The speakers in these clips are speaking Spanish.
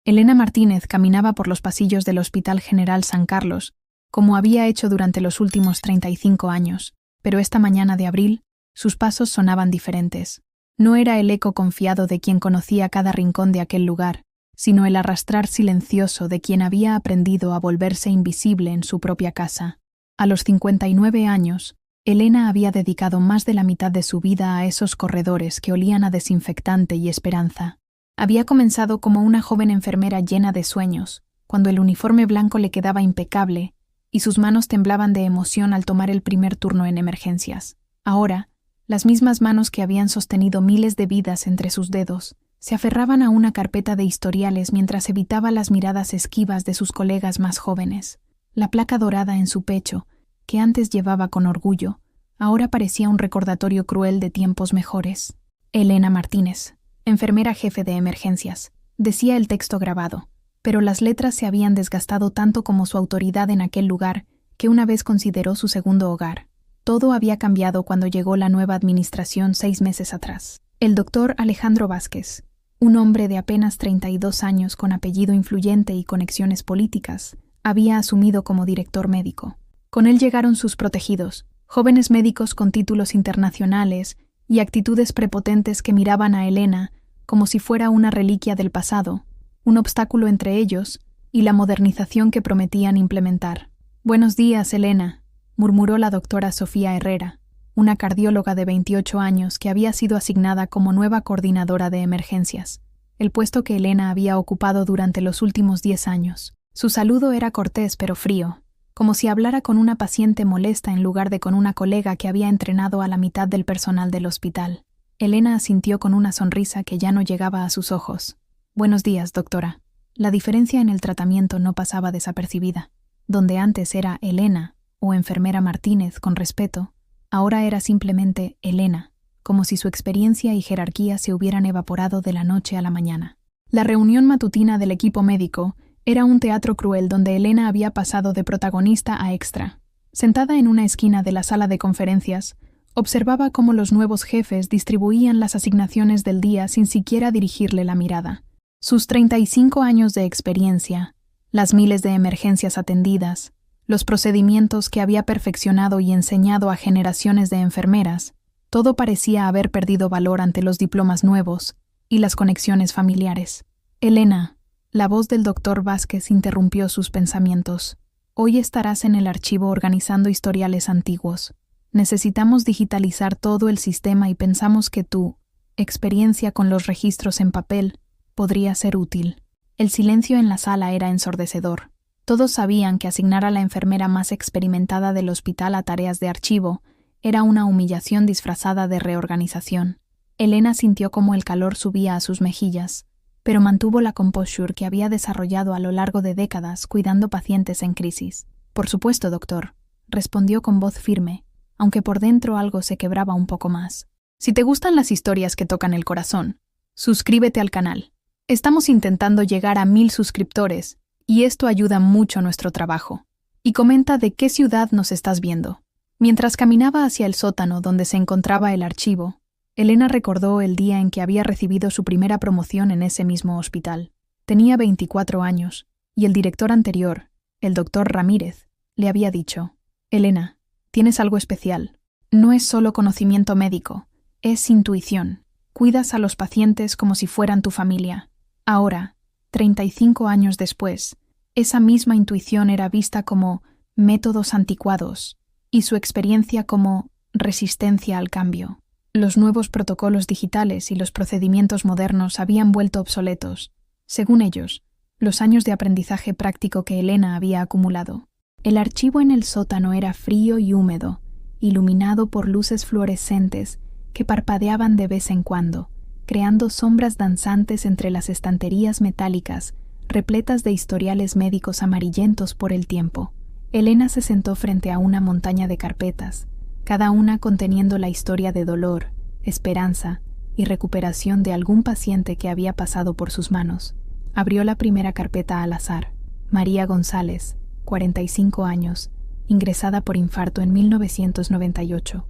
Elena Martínez caminaba por los pasillos del Hospital General San Carlos, como había hecho durante los últimos 35 años, pero esta mañana de abril, sus pasos sonaban diferentes. No era el eco confiado de quien conocía cada rincón de aquel lugar, sino el arrastrar silencioso de quien había aprendido a volverse invisible en su propia casa. A los 59 años, Elena había dedicado más de la mitad de su vida a esos corredores que olían a desinfectante y esperanza. Había comenzado como una joven enfermera llena de sueños, cuando el uniforme blanco le quedaba impecable y sus manos temblaban de emoción al tomar el primer turno en emergencias. Ahora, las mismas manos que habían sostenido miles de vidas entre sus dedos se aferraban a una carpeta de historiales mientras evitaba las miradas esquivas de sus colegas más jóvenes. La placa dorada en su pecho, que antes llevaba con orgullo, ahora parecía un recordatorio cruel de tiempos mejores. Elena Martínez, enfermera jefe de emergencias, decía el texto grabado, pero las letras se habían desgastado tanto como su autoridad en aquel lugar que una vez consideró su segundo hogar. Todo había cambiado cuando llegó la nueva administración 6 meses atrás. El doctor Alejandro Vázquez, un hombre de apenas 32 años con apellido influyente y conexiones políticas, había asumido como director médico. Con él llegaron sus protegidos, jóvenes médicos con títulos internacionales y actitudes prepotentes que miraban a Elena como si fuera una reliquia del pasado, un obstáculo entre ellos y la modernización que prometían implementar. «Buenos días, Elena», murmuró la doctora Sofía Herrera, una cardióloga de 28 años que había sido asignada como nueva coordinadora de emergencias, el puesto que Elena había ocupado durante los últimos 10 años. Su saludo era cortés pero frío, como si hablara con una paciente molesta en lugar de con una colega que había entrenado a la mitad del personal del hospital. Elena asintió con una sonrisa que ya no llegaba a sus ojos. «Buenos días, doctora». La diferencia en el tratamiento no pasaba desapercibida. Donde antes era Elena o enfermera Martínez con respeto, ahora era simplemente Elena, como si su experiencia y jerarquía se hubieran evaporado de la noche a la mañana. La reunión matutina del equipo médico era un teatro cruel donde Elena había pasado de protagonista a extra. Sentada en una esquina de la sala de conferencias, observaba cómo los nuevos jefes distribuían las asignaciones del día sin siquiera dirigirle la mirada. Sus 35 años de experiencia, las miles de emergencias atendidas, los procedimientos que había perfeccionado y enseñado a generaciones de enfermeras, todo parecía haber perdido valor ante los diplomas nuevos y las conexiones familiares. «Elena», la voz del doctor Vázquez interrumpió sus pensamientos. «Hoy estarás en el archivo organizando historiales antiguos. Necesitamos digitalizar todo el sistema y pensamos que tu experiencia con los registros en papel podría ser útil». El silencio en la sala era ensordecedor. Todos sabían que asignar a la enfermera más experimentada del hospital a tareas de archivo era una humillación disfrazada de reorganización. Elena sintió como el calor subía a sus mejillas, pero mantuvo la composure que había desarrollado a lo largo de décadas cuidando pacientes en crisis. «Por supuesto, doctor», respondió con voz firme, aunque por dentro algo se quebraba un poco más. «Si te gustan las historias que tocan el corazón, suscríbete al canal. Estamos intentando llegar a 1000 suscriptores y esto ayuda mucho a nuestro trabajo. Y comenta de qué ciudad nos estás viendo». Mientras caminaba hacia el sótano donde se encontraba el archivo, Elena recordó el día en que había recibido su primera promoción en ese mismo hospital. Tenía 24 años, y el director anterior, el doctor Ramírez, le había dicho: «Elena, tienes algo especial. No es solo conocimiento médico, es intuición. Cuidas a los pacientes como si fueran tu familia». Ahora, 35 años después, esa misma intuición era vista como métodos anticuados y su experiencia como resistencia al cambio. Los nuevos protocolos digitales y los procedimientos modernos habían vuelto obsoletos, según ellos, los años de aprendizaje práctico que Elena había acumulado. El archivo en el sótano era frío y húmedo, iluminado por luces fluorescentes que parpadeaban de vez en cuando, creando sombras danzantes entre las estanterías metálicas repletas de historiales médicos amarillentos por el tiempo. Elena se sentó frente a una montaña de carpetas, cada una conteniendo la historia de dolor, esperanza y recuperación de algún paciente que había pasado por sus manos. Abrió la primera carpeta al azar. María González, 45 años, ingresada por infarto en 1998.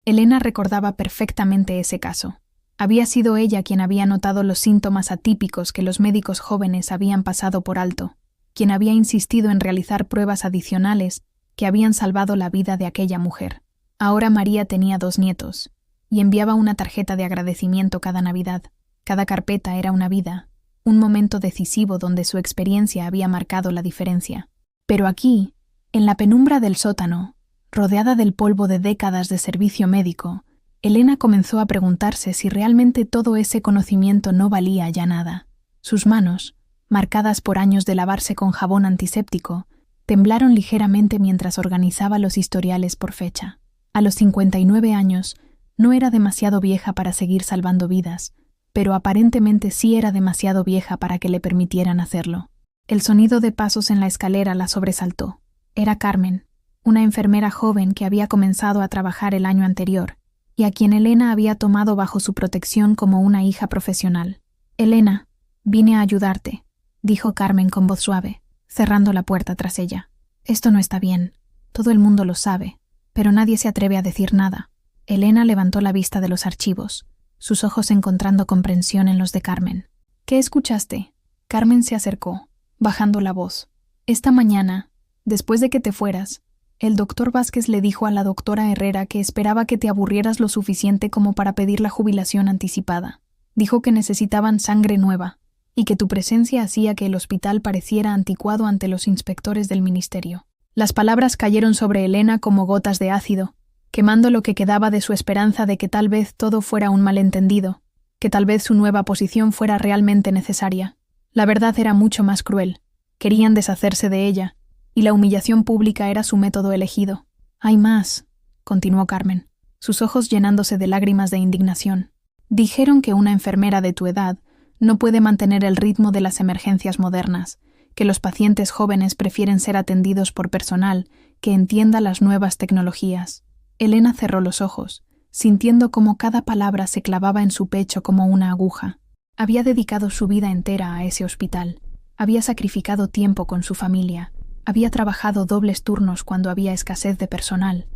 Elena recordaba perfectamente ese caso. Había sido ella quien había notado los síntomas atípicos que los médicos jóvenes habían pasado por alto, quien había insistido en realizar pruebas adicionales que habían salvado la vida de aquella mujer. Ahora María tenía 2 nietos, y enviaba una tarjeta de agradecimiento cada Navidad. Cada carpeta era una vida, un momento decisivo donde su experiencia había marcado la diferencia. Pero aquí, en la penumbra del sótano, rodeada del polvo de décadas de servicio médico, Elena comenzó a preguntarse si realmente todo ese conocimiento no valía ya nada. Sus manos, marcadas por años de lavarse con jabón antiséptico, temblaron ligeramente mientras organizaba los historiales por fecha. A los 59 años, no era demasiado vieja para seguir salvando vidas, pero aparentemente sí era demasiado vieja para que le permitieran hacerlo. El sonido de pasos en la escalera la sobresaltó. Era Carmen, una enfermera joven que había comenzado a trabajar el año anterior, y a quien Elena había tomado bajo su protección como una hija profesional. «Elena, vine a ayudarte», dijo Carmen con voz suave, cerrando la puerta tras ella. «Esto no está bien. Todo el mundo lo sabe, pero nadie se atreve a decir nada». Elena levantó la vista de los archivos, sus ojos encontrando comprensión en los de Carmen. «¿Qué escuchaste?» Carmen se acercó, bajando la voz. «Esta mañana, después de que te fueras, el doctor Vázquez le dijo a la doctora Herrera que esperaba que te aburrieras lo suficiente como para pedir la jubilación anticipada. Dijo que necesitaban sangre nueva, y que tu presencia hacía que el hospital pareciera anticuado ante los inspectores del ministerio». Las palabras cayeron sobre Elena como gotas de ácido, quemando lo que quedaba de su esperanza de que tal vez todo fuera un malentendido, que tal vez su nueva posición fuera realmente necesaria. La verdad era mucho más cruel. Querían deshacerse de ella, y la humillación pública era su método elegido. «Hay más», continuó Carmen, sus ojos llenándose de lágrimas de indignación. «Dijeron que una enfermera de tu edad no puede mantener el ritmo de las emergencias modernas, que los pacientes jóvenes prefieren ser atendidos por personal que entienda las nuevas tecnologías». Elena cerró los ojos, sintiendo cómo cada palabra se clavaba en su pecho como una aguja. Había dedicado su vida entera a ese hospital, había sacrificado tiempo con su familia, había trabajado dobles turnos cuando había escasez de personal,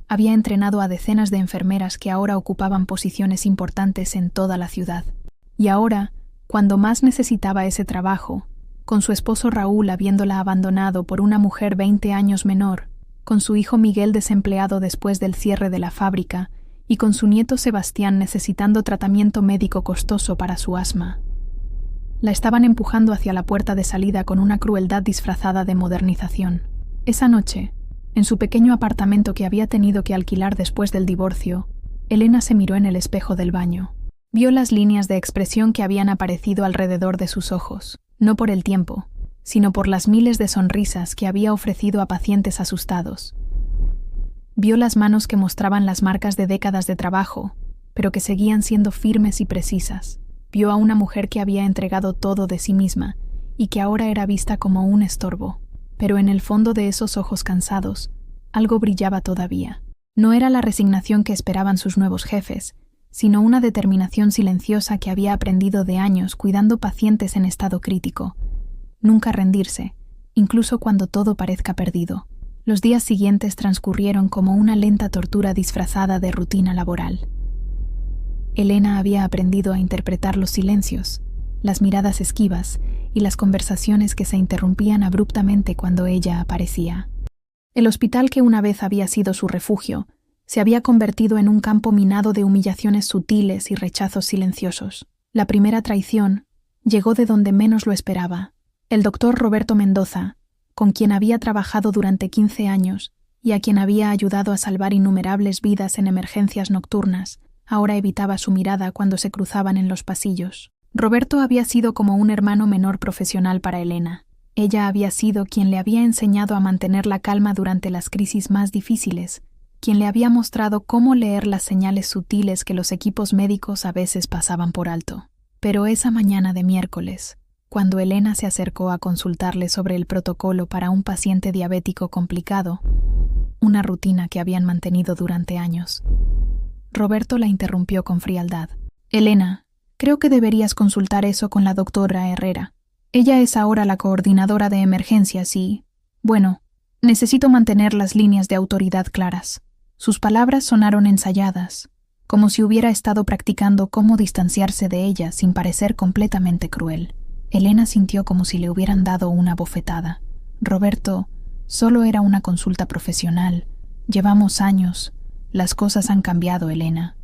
había entrenado a decenas de enfermeras que ahora ocupaban posiciones importantes en toda la ciudad. Y ahora, cuando más necesitaba ese trabajo, con su esposo Raúl habiéndola abandonado por una mujer 20 años menor, con su hijo Miguel desempleado después del cierre de la fábrica y con su nieto Sebastián necesitando tratamiento médico costoso para su asma. La estaban empujando hacia la puerta de salida con una crueldad disfrazada de modernización. Esa noche, en su pequeño apartamento que había tenido que alquilar después del divorcio, Elena se miró en el espejo del baño. Vio las líneas de expresión que habían aparecido alrededor de sus ojos, no por el tiempo, sino por las miles de sonrisas que había ofrecido a pacientes asustados. Vio las manos que mostraban las marcas de décadas de trabajo, pero que seguían siendo firmes y precisas. Vio a una mujer que había entregado todo de sí misma y que ahora era vista como un estorbo. Pero en el fondo de esos ojos cansados, algo brillaba todavía. No era la resignación que esperaban sus nuevos jefes, sino una determinación silenciosa que había aprendido de años cuidando pacientes en estado crítico. Nunca rendirse, incluso cuando todo parezca perdido. Los días siguientes transcurrieron como una lenta tortura disfrazada de rutina laboral. Elena había aprendido a interpretar los silencios, las miradas esquivas y las conversaciones que se interrumpían abruptamente cuando ella aparecía. El hospital que una vez había sido su refugio se había convertido en un campo minado de humillaciones sutiles y rechazos silenciosos. La primera traición llegó de donde menos lo esperaba. El doctor Roberto Mendoza, con quien había trabajado durante 15 años y a quien había ayudado a salvar innumerables vidas en emergencias nocturnas, ahora evitaba su mirada cuando se cruzaban en los pasillos. Roberto había sido como un hermano menor profesional para Elena. Ella había sido quien le había enseñado a mantener la calma durante las crisis más difíciles, quien le había mostrado cómo leer las señales sutiles que los equipos médicos a veces pasaban por alto. Pero esa mañana de miércoles, cuando Elena se acercó a consultarle sobre el protocolo para un paciente diabético complicado, una rutina que habían mantenido durante años, Roberto la interrumpió con frialdad. «Elena, creo que deberías consultar eso con la doctora Herrera. Ella es ahora la coordinadora de emergencias y, bueno, necesito mantener las líneas de autoridad claras». Sus palabras sonaron ensayadas, como si hubiera estado practicando cómo distanciarse de ella sin parecer completamente cruel. Elena sintió como si le hubieran dado una bofetada. Roberto, solo era una consulta profesional. Llevamos años. Las cosas han cambiado, Elena.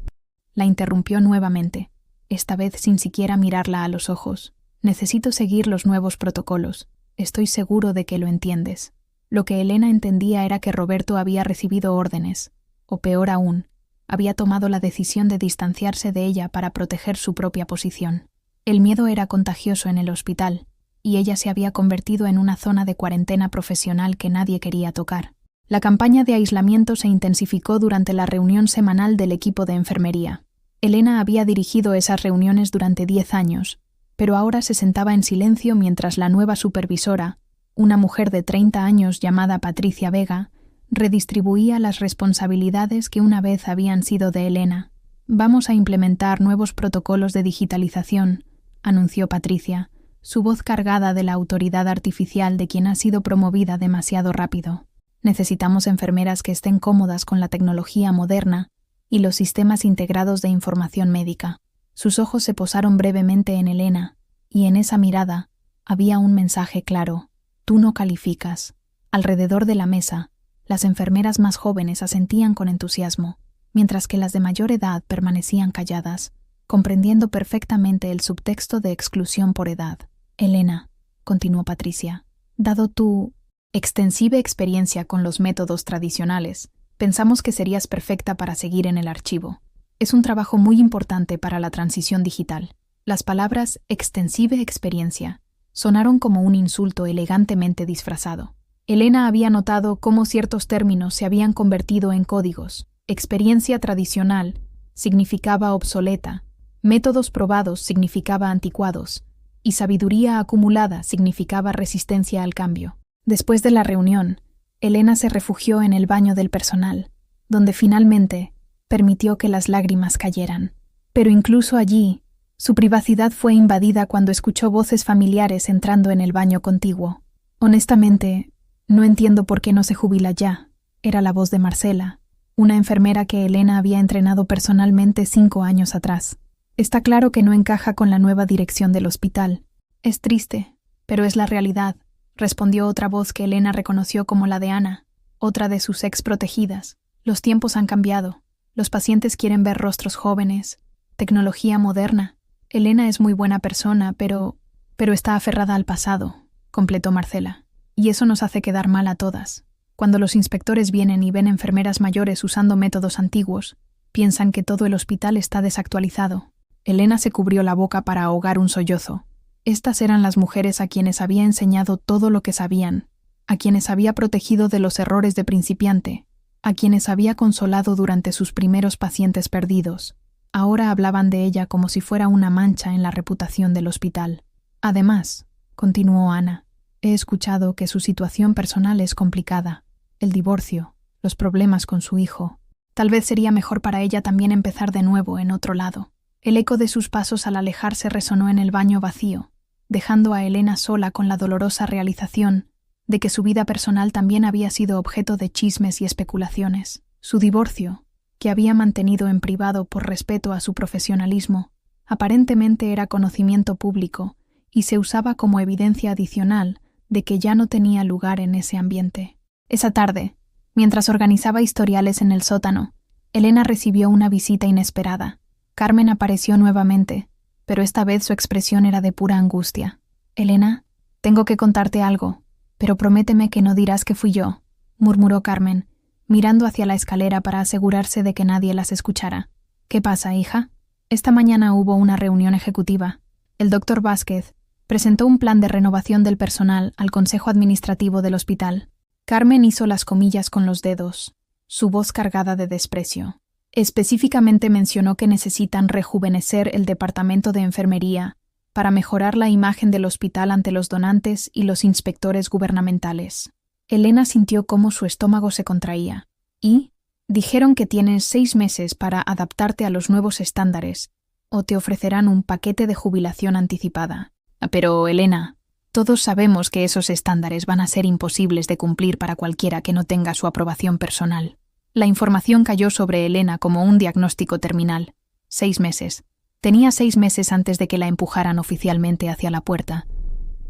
La interrumpió nuevamente, esta vez sin siquiera mirarla a los ojos. Necesito seguir los nuevos protocolos. Estoy seguro de que lo entiendes. Lo que Elena entendía era que Roberto había recibido órdenes, o peor aún, había tomado la decisión de distanciarse de ella para proteger su propia posición. El miedo era contagioso en el hospital, y ella se había convertido en una zona de cuarentena profesional que nadie quería tocar. La campaña de aislamiento se intensificó durante la reunión semanal del equipo de enfermería. Elena había dirigido esas reuniones durante 10 años, pero ahora se sentaba en silencio mientras la nueva supervisora, una mujer de 30 años llamada Patricia Vega, redistribuía las responsabilidades que una vez habían sido de Elena. «Vamos a implementar nuevos protocolos de digitalización», anunció Patricia, su voz cargada de la autoridad artificial de quien ha sido promovida demasiado rápido. «Necesitamos enfermeras que estén cómodas con la tecnología moderna y los sistemas integrados de información médica». Sus ojos se posaron brevemente en Elena, y en esa mirada había un mensaje claro. «Tú no calificas». Alrededor de la mesa, las enfermeras más jóvenes asentían con entusiasmo, mientras que las de mayor edad permanecían calladas, comprendiendo perfectamente el subtexto de exclusión por edad. «Elena», continuó Patricia, «dado tu extensiva experiencia con los métodos tradicionales, pensamos que serías perfecta para seguir en el archivo. Es un trabajo muy importante para la transición digital». Las palabras «extensiva experiencia» sonaron como un insulto elegantemente disfrazado. Elena había notado cómo ciertos términos se habían convertido en códigos. Experiencia tradicional significaba obsoleta, métodos probados significaba anticuados, y sabiduría acumulada significaba resistencia al cambio. Después de la reunión, Elena se refugió en el baño del personal, donde finalmente permitió que las lágrimas cayeran. Pero incluso allí, su privacidad fue invadida cuando escuchó voces familiares entrando en el baño contiguo. «Honestamente, no entiendo por qué no se jubila ya», era la voz de Marcela, una enfermera que Elena había entrenado personalmente 5 años atrás. «Está claro que no encaja con la nueva dirección del hospital». «Es triste, pero es la realidad», respondió otra voz que Elena reconoció como la de Ana, otra de sus ex protegidas. «Los tiempos han cambiado. Los pacientes quieren ver rostros jóvenes, tecnología moderna. Elena es muy buena persona, pero está aferrada al pasado», completó Marcela. «Y eso nos hace quedar mal a todas. Cuando los inspectores vienen y ven enfermeras mayores usando métodos antiguos, piensan que todo el hospital está desactualizado». Elena se cubrió la boca para ahogar un sollozo. Estas eran las mujeres a quienes había enseñado todo lo que sabían, a quienes había protegido de los errores de principiante, a quienes había consolado durante sus primeros pacientes perdidos. Ahora hablaban de ella como si fuera una mancha en la reputación del hospital. «Además», continuó Ana, «he escuchado que su situación personal es complicada. El divorcio, los problemas con su hijo. Tal vez sería mejor para ella también empezar de nuevo en otro lado». El eco de sus pasos al alejarse resonó en el baño vacío, dejando a Elena sola con la dolorosa realización de que su vida personal también había sido objeto de chismes y especulaciones. Su divorcio, que había mantenido en privado por respeto a su profesionalismo, aparentemente era conocimiento público y se usaba como evidencia adicional de que ya no tenía lugar en ese ambiente. Esa tarde, mientras organizaba historiales en el sótano, Elena recibió una visita inesperada. Carmen apareció nuevamente, pero esta vez su expresión era de pura angustia. «Elena, tengo que contarte algo, pero prométeme que no dirás que fui yo», murmuró Carmen, mirando hacia la escalera para asegurarse de que nadie las escuchara. «¿Qué pasa, hija?» Esta mañana hubo una reunión ejecutiva. El doctor Vázquez presentó un plan de renovación del personal al Consejo Administrativo del hospital. Carmen hizo las comillas con los dedos, su voz cargada de desprecio. Específicamente mencionó que necesitan rejuvenecer el departamento de enfermería para mejorar la imagen del hospital ante los donantes y los inspectores gubernamentales. Elena sintió cómo su estómago se contraía. «Y dijeron que tienes 6 meses para adaptarte a los nuevos estándares, o te ofrecerán un paquete de jubilación anticipada». «Pero, Elena, todos sabemos que esos estándares van a ser imposibles de cumplir para cualquiera que no tenga su aprobación personal». La información cayó sobre Elena como un diagnóstico terminal. 6 meses. Tenía 6 meses antes de que la empujaran oficialmente hacia la puerta,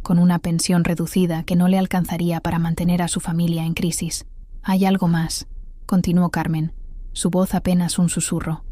con una pensión reducida que no le alcanzaría para mantener a su familia en crisis. «Hay algo más», continuó Carmen, su voz apenas un susurro.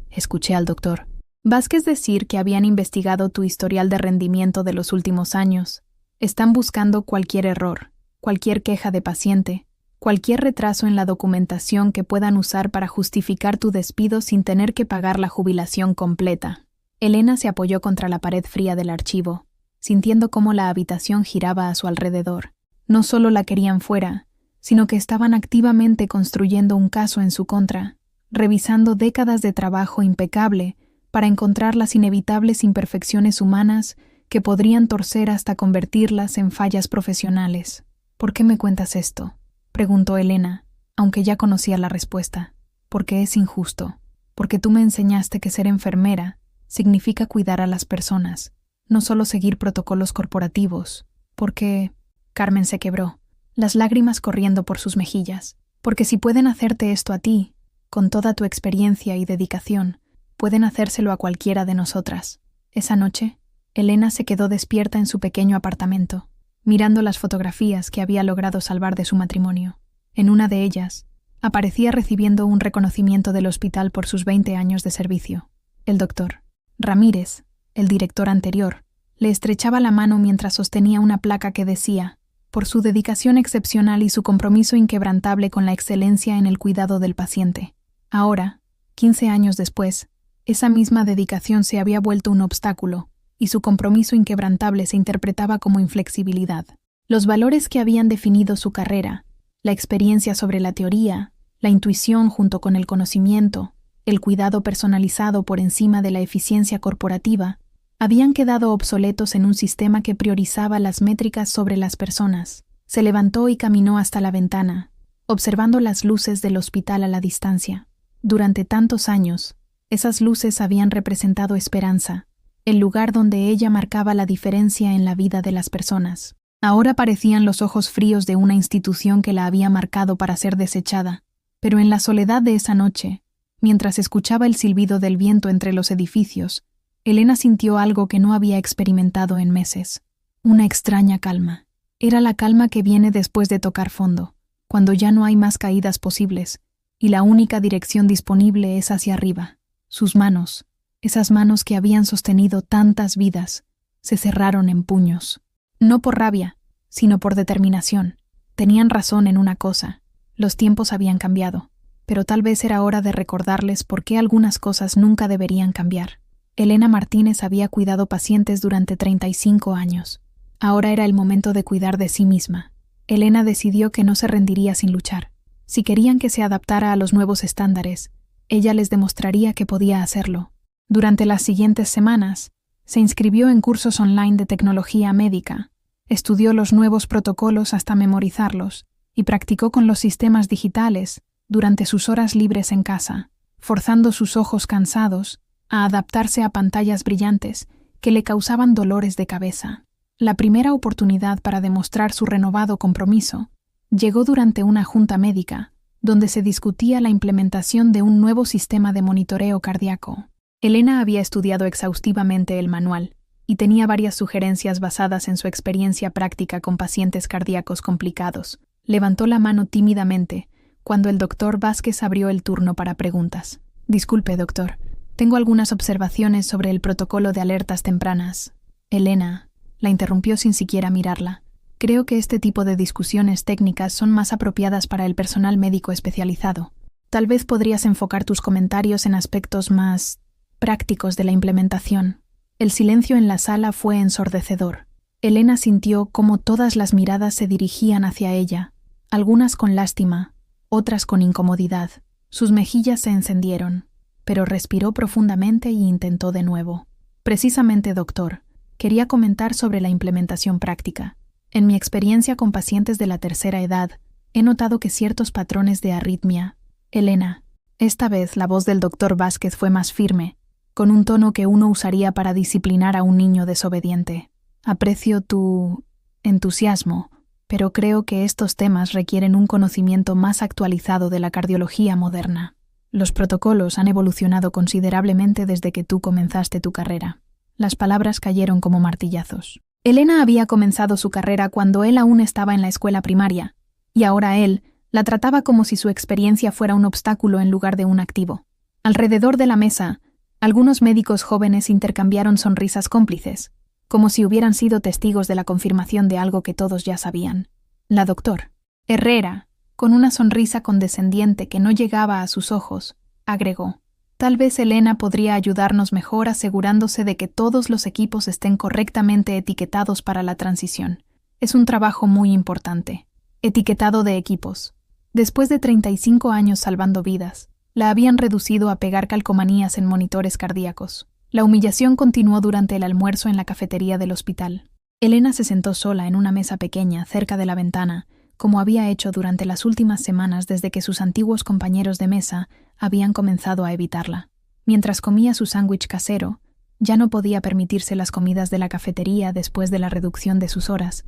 Escuché al doctor Vázquez decir que habían investigado tu historial de rendimiento de los últimos años. Están buscando cualquier error, cualquier queja de paciente, cualquier retraso en la documentación que puedan usar para justificar tu despido sin tener que pagar la jubilación completa. Elena se apoyó contra la pared fría del archivo, sintiendo cómo la habitación giraba a su alrededor. No solo la querían fuera, sino que estaban activamente construyendo un caso en su contra, revisando décadas de trabajo impecable para encontrar las inevitables imperfecciones humanas que podrían torcer hasta convertirlas en fallas profesionales. «¿Por qué me cuentas esto?», preguntó Elena, aunque ya conocía la respuesta. «Porque es injusto. Porque tú me enseñaste que ser enfermera significa cuidar a las personas, no solo seguir protocolos corporativos. Porque...» Carmen se quebró, las lágrimas corriendo por sus mejillas. «Porque si pueden hacerte esto a ti, con toda tu experiencia y dedicación, pueden hacérselo a cualquiera de nosotras». Esa noche, Elena se quedó despierta en su pequeño apartamento, mirando las fotografías que había logrado salvar de su matrimonio. En una de ellas, aparecía recibiendo un reconocimiento del hospital por sus 20 años de servicio. El doctor Ramírez, el director anterior, le estrechaba la mano mientras sostenía una placa que decía: «Por su dedicación excepcional y su compromiso inquebrantable con la excelencia en el cuidado del paciente». Ahora, 15 años después, esa misma dedicación se había vuelto un obstáculo, y su compromiso inquebrantable se interpretaba como inflexibilidad. Los valores que habían definido su carrera, la experiencia sobre la teoría, la intuición junto con el conocimiento, el cuidado personalizado por encima de la eficiencia corporativa, habían quedado obsoletos en un sistema que priorizaba las métricas sobre las personas. Se levantó y caminó hasta la ventana, observando las luces del hospital a la distancia. Durante tantos años, esas luces habían representado esperanza, el lugar donde ella marcaba la diferencia en la vida de las personas. Ahora parecían los ojos fríos de una institución que la había marcado para ser desechada. Pero en la soledad de esa noche, mientras escuchaba el silbido del viento entre los edificios, Elena sintió algo que no había experimentado en meses. Una extraña calma. Era la calma que viene después de tocar fondo, cuando ya no hay más caídas posibles, y la única dirección disponible es hacia arriba. Sus manos, esas manos que habían sostenido tantas vidas, se cerraron en puños. No por rabia, sino por determinación. Tenían razón en una cosa: los tiempos habían cambiado, pero tal vez era hora de recordarles por qué algunas cosas nunca deberían cambiar. Elena Martínez había cuidado pacientes durante 35 años. Ahora era el momento de cuidar de sí misma. Elena decidió que no se rendiría sin luchar. Si querían que se adaptara a los nuevos estándares, ella les demostraría que podía hacerlo. Durante las siguientes semanas, se inscribió en cursos online de tecnología médica, estudió los nuevos protocolos hasta memorizarlos y practicó con los sistemas digitales durante sus horas libres en casa, forzando sus ojos cansados a adaptarse a pantallas brillantes que le causaban dolores de cabeza. La primera oportunidad para demostrar su renovado compromiso llegó durante una junta médica, donde se discutía la implementación de un nuevo sistema de monitoreo cardíaco. Elena había estudiado exhaustivamente el manual y tenía varias sugerencias basadas en su experiencia práctica con pacientes cardíacos complicados. Levantó la mano tímidamente cuando el doctor Vázquez abrió el turno para preguntas. «Disculpe, doctor. Tengo algunas observaciones sobre el protocolo de alertas tempranas». Elena la interrumpió sin siquiera mirarla. «Creo que este tipo de discusiones técnicas son más apropiadas para el personal médico especializado. Tal vez podrías enfocar tus comentarios en aspectos más prácticos de la implementación». El silencio en la sala fue ensordecedor. Elena sintió cómo todas las miradas se dirigían hacia ella, algunas con lástima, otras con incomodidad. Sus mejillas se encendieron, pero respiró profundamente y intentó de nuevo. «Precisamente, doctor, quería comentar sobre la implementación práctica. En mi experiencia con pacientes de la tercera edad, he notado que ciertos patrones de arritmia». «Elena». Esta vez la voz del doctor Vázquez fue más firme, con un tono que uno usaría para disciplinar a un niño desobediente. «Aprecio tu entusiasmo, pero creo que estos temas requieren un conocimiento más actualizado de la cardiología moderna. Los protocolos han evolucionado considerablemente desde que tú comenzaste tu carrera. Las palabras cayeron como martillazos. Elena había comenzado su carrera cuando él aún estaba en la escuela primaria, y ahora él la trataba como si su experiencia fuera un obstáculo en lugar de un activo. Alrededor de la mesa, algunos médicos jóvenes intercambiaron sonrisas cómplices, como si hubieran sido testigos de la confirmación de algo que todos ya sabían. La doctora Herrera, con una sonrisa condescendiente que no llegaba a sus ojos, agregó: «Tal vez Elena podría ayudarnos mejor asegurándose de que todos los equipos estén correctamente etiquetados para la transición. Es un trabajo muy importante». Etiquetado de equipos. Después de 35 años salvando vidas, la habían reducido a pegar calcomanías en monitores cardíacos. La humillación continuó durante el almuerzo en la cafetería del hospital. Elena se sentó sola en una mesa pequeña cerca de la ventana, como había hecho durante las últimas semanas desde que sus antiguos compañeros de mesa habían comenzado a evitarla. Mientras comía su sándwich casero, ya no podía permitirse las comidas de la cafetería después de la reducción de sus horas.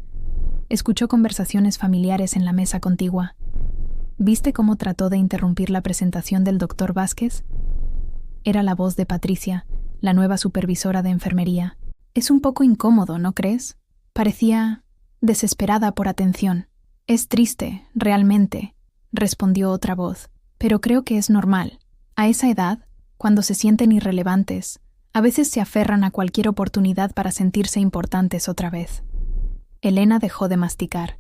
Escuchó conversaciones familiares en la mesa contigua. ¿Viste cómo trató de interrumpir la presentación del doctor Vázquez? Era la voz de Patricia, la nueva supervisora de enfermería. Es un poco incómodo, ¿no crees? Parecía desesperada por atención. Es triste, realmente, respondió otra voz, pero creo que es normal. A esa edad, cuando se sienten irrelevantes, a veces se aferran a cualquier oportunidad para sentirse importantes otra vez. Elena dejó de masticar,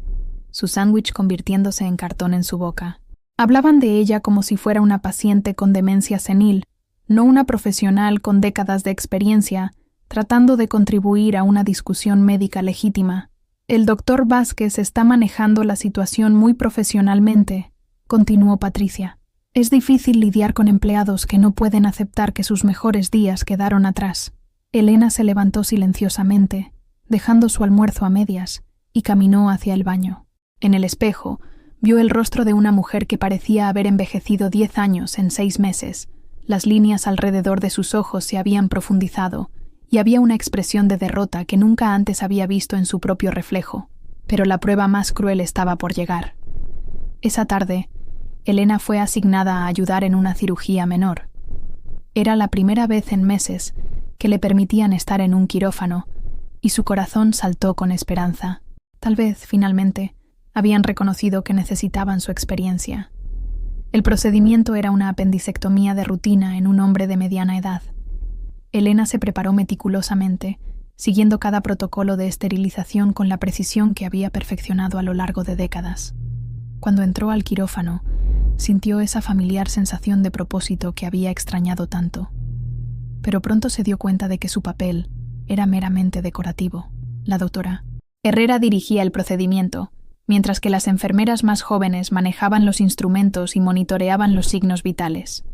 su sándwich convirtiéndose en cartón en su boca. Hablaban de ella como si fuera una paciente con demencia senil, no una profesional con décadas de experiencia, tratando de contribuir a una discusión médica legítima. El doctor Vázquez está manejando la situación muy profesionalmente, continuó Patricia. Es difícil lidiar con empleados que no pueden aceptar que sus mejores días quedaron atrás. Elena se levantó silenciosamente, dejando su almuerzo a medias, y caminó hacia el baño. En el espejo, vio el rostro de una mujer que parecía haber envejecido 10 años en 6 meses. Las líneas alrededor de sus ojos se habían profundizado, y había una expresión de derrota que nunca antes había visto en su propio reflejo. Pero la prueba más cruel estaba por llegar. Esa tarde, Elena fue asignada a ayudar en una cirugía menor. Era la primera vez en meses que le permitían estar en un quirófano, y su corazón saltó con esperanza. Tal vez, finalmente, habían reconocido que necesitaban su experiencia. El procedimiento era una apendicectomía de rutina en un hombre de mediana edad. Elena se preparó meticulosamente, siguiendo cada protocolo de esterilización con la precisión que había perfeccionado a lo largo de décadas. Cuando entró al quirófano, sintió esa familiar sensación de propósito que había extrañado tanto. Pero pronto se dio cuenta de que su papel era meramente decorativo. La doctora Herrera dirigía el procedimiento, mientras que las enfermeras más jóvenes manejaban los instrumentos y monitoreaban los signos vitales.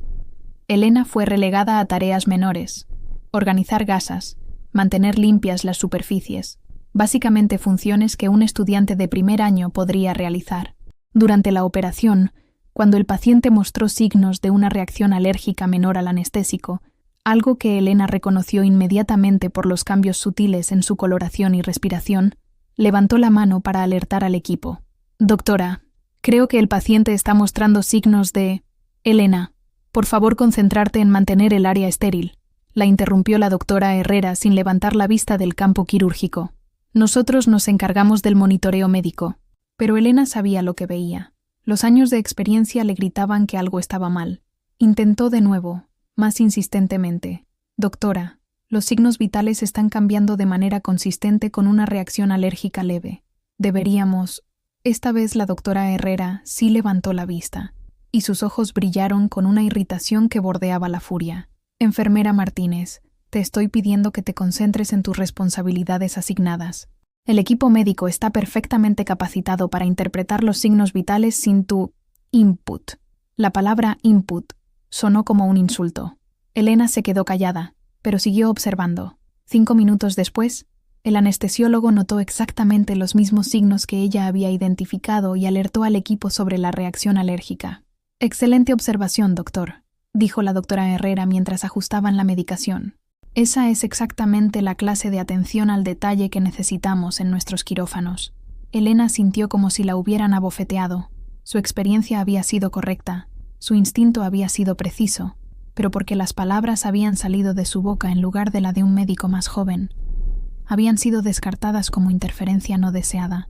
Elena fue relegada a tareas menores: organizar gasas, mantener limpias las superficies, básicamente funciones que un estudiante de primer año podría realizar. Durante la operación, cuando el paciente mostró signos de una reacción alérgica menor al anestésico, algo que Elena reconoció inmediatamente por los cambios sutiles en su coloración y respiración, levantó la mano para alertar al equipo. «Doctora, creo que el paciente está mostrando signos de...» «Elena, por favor concentrarte en mantener el área estéril», la interrumpió la doctora Herrera sin levantar la vista del campo quirúrgico. «Nosotros nos encargamos del monitoreo médico». Pero Elena sabía lo que veía. Los años de experiencia le gritaban que algo estaba mal. Intentó de nuevo, más insistentemente. «Doctora, los signos vitales están cambiando de manera consistente con una reacción alérgica leve. Deberíamos...» Esta vez la doctora Herrera sí levantó la vista, y sus ojos brillaron con una irritación que bordeaba la furia. «Enfermera Martínez, te estoy pidiendo que te concentres en tus responsabilidades asignadas. El equipo médico está perfectamente capacitado para interpretar los signos vitales sin tu input». La palabra input sonó como un insulto. Elena se quedó callada, pero siguió observando. 5 minutos después, el anestesiólogo notó exactamente los mismos signos que ella había identificado y alertó al equipo sobre la reacción alérgica. «Excelente observación, doctor», dijo la doctora Herrera mientras ajustaban la medicación. «Esa es exactamente la clase de atención al detalle que necesitamos en nuestros quirófanos. Elena sintió como si la hubieran abofeteado. Su experiencia había sido correcta, su instinto había sido preciso, pero porque las palabras habían salido de su boca en lugar de la de un médico más joven, habían sido descartadas como interferencia no deseada.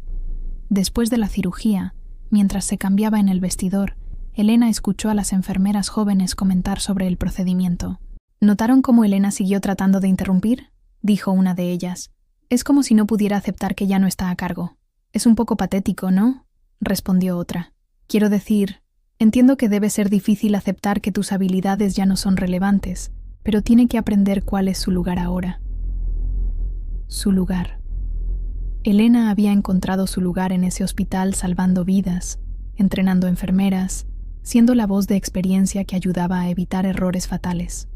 Después de la cirugía, mientras se cambiaba en el vestidor, Elena escuchó a las enfermeras jóvenes comentar sobre el procedimiento. ¿Notaron cómo Elena siguió tratando de interrumpir?, dijo una de ellas. Es como si no pudiera aceptar que ya no está a cargo. Es un poco patético, ¿no?, respondió otra. Quiero decir, entiendo que debe ser difícil aceptar que tus habilidades ya no son relevantes, pero tiene que aprender cuál es su lugar ahora. Su lugar. Elena había encontrado su lugar en ese hospital salvando vidas, entrenando enfermeras, siendo la voz de experiencia que ayudaba a evitar errores fatales.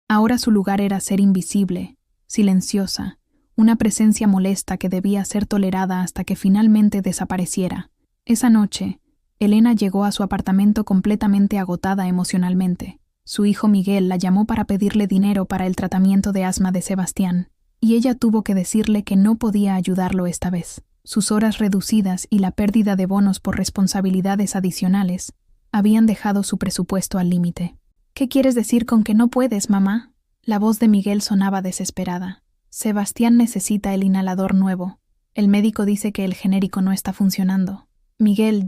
Ahora su lugar era ser invisible, silenciosa, una presencia molesta que debía ser tolerada hasta que finalmente desapareciera. Esa noche, Elena llegó a su apartamento completamente agotada emocionalmente. Su hijo Miguel la llamó para pedirle dinero para el tratamiento de asma de Sebastián, y ella tuvo que decirle que no podía ayudarlo esta vez. Sus horas reducidas y la pérdida de bonos por responsabilidades adicionales habían dejado su presupuesto al límite. ¿Qué quieres decir con que no puedes, mamá? La voz de Miguel sonaba desesperada. Sebastián necesita el inhalador nuevo. El médico dice que el genérico no está funcionando. Miguel,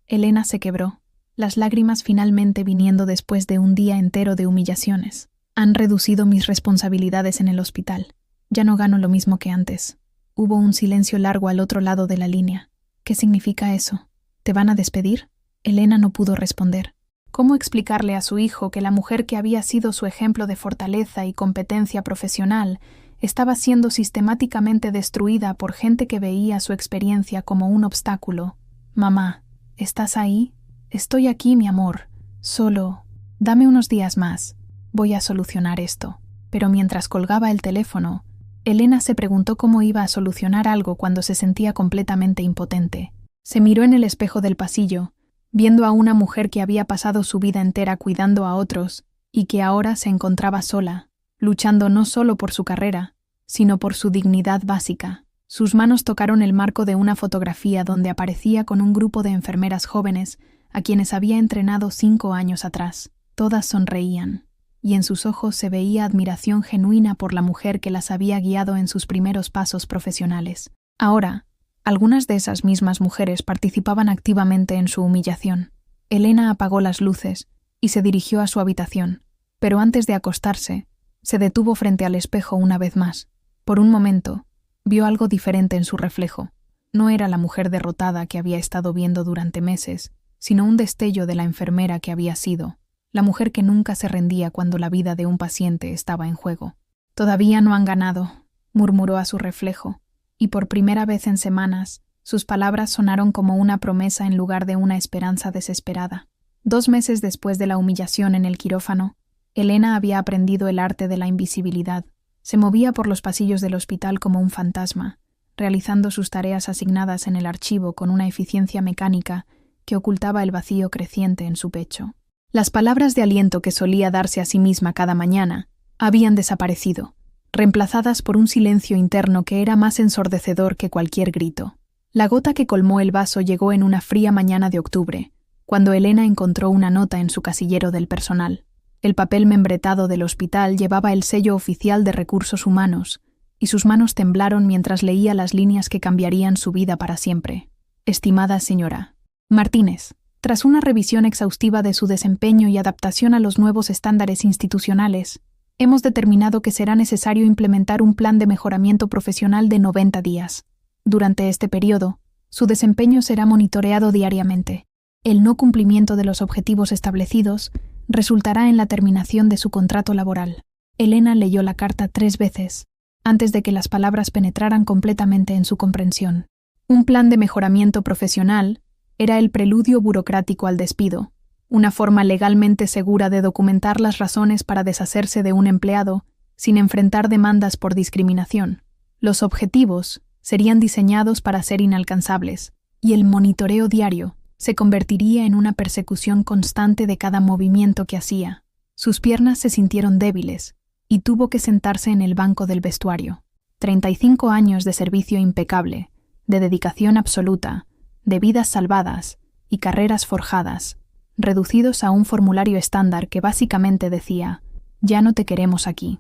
Elena se quebró, las lágrimas finalmente viniendo después de un día entero de humillaciones. Han reducido mis responsabilidades en el hospital. Ya no gano lo mismo que antes. Hubo un silencio largo al otro lado de la línea. ¿Qué significa eso? ¿Te van a despedir? Elena no pudo responder. ¿Cómo explicarle a su hijo que la mujer que había sido su ejemplo de fortaleza y competencia profesional estaba siendo sistemáticamente destruida por gente que veía su experiencia como un obstáculo? Mamá, ¿estás ahí? Estoy aquí, mi amor. Solo, dame unos días más. Voy a solucionar esto. Pero mientras colgaba el teléfono, Elena se preguntó cómo iba a solucionar algo cuando se sentía completamente impotente. Se miró en el espejo del pasillo, viendo a una mujer que había pasado su vida entera cuidando a otros y que ahora se encontraba sola, luchando no solo por su carrera, sino por su dignidad básica. Sus manos tocaron el marco de una fotografía donde aparecía con un grupo de enfermeras jóvenes a quienes había entrenado 5 años atrás. Todas sonreían, y en sus ojos se veía admiración genuina por la mujer que las había guiado en sus primeros pasos profesionales. Ahora, algunas de esas mismas mujeres participaban activamente en su humillación. Elena apagó las luces y se dirigió a su habitación, pero antes de acostarse, se detuvo frente al espejo una vez más. Por un momento, vio algo diferente en su reflejo. No era la mujer derrotada que había estado viendo durante meses, sino un destello de la enfermera que había sido, la mujer que nunca se rendía cuando la vida de un paciente estaba en juego. «Todavía no han ganado», murmuró a su reflejo, y por primera vez en semanas, sus palabras sonaron como una promesa en lugar de una esperanza desesperada. 2 meses después de la humillación en el quirófano, Elena había aprendido el arte de la invisibilidad. Se movía por los pasillos del hospital como un fantasma, realizando sus tareas asignadas en el archivo con una eficiencia mecánica que ocultaba el vacío creciente en su pecho. Las palabras de aliento que solía darse a sí misma cada mañana habían desaparecido, reemplazadas por un silencio interno que era más ensordecedor que cualquier grito. La gota que colmó el vaso llegó en una fría mañana de octubre, cuando Elena encontró una nota en su casillero del personal. El papel membretado del hospital llevaba el sello oficial de Recursos Humanos, y sus manos temblaron mientras leía las líneas que cambiarían su vida para siempre. Estimada señora Martínez, tras una revisión exhaustiva de su desempeño y adaptación a los nuevos estándares institucionales, hemos determinado que será necesario implementar un plan de mejoramiento profesional de 90 días. Durante este periodo, su desempeño será monitoreado diariamente. El no cumplimiento de los objetivos establecidos resultará en la terminación de su contrato laboral. Elena leyó la carta 3 veces, antes de que las palabras penetraran completamente en su comprensión. Un plan de mejoramiento profesional era el preludio burocrático al despido, una forma legalmente segura de documentar las razones para deshacerse de un empleado sin enfrentar demandas por discriminación. Los objetivos serían diseñados para ser inalcanzables, y el monitoreo diario se convertiría en una persecución constante de cada movimiento que hacía. Sus piernas se sintieron débiles, y tuvo que sentarse en el banco del vestuario. 35 años de servicio impecable de dedicación absoluta, de vidas salvadas y carreras forjadas, reducidos a un formulario estándar que básicamente decía: «Ya no te queremos aquí».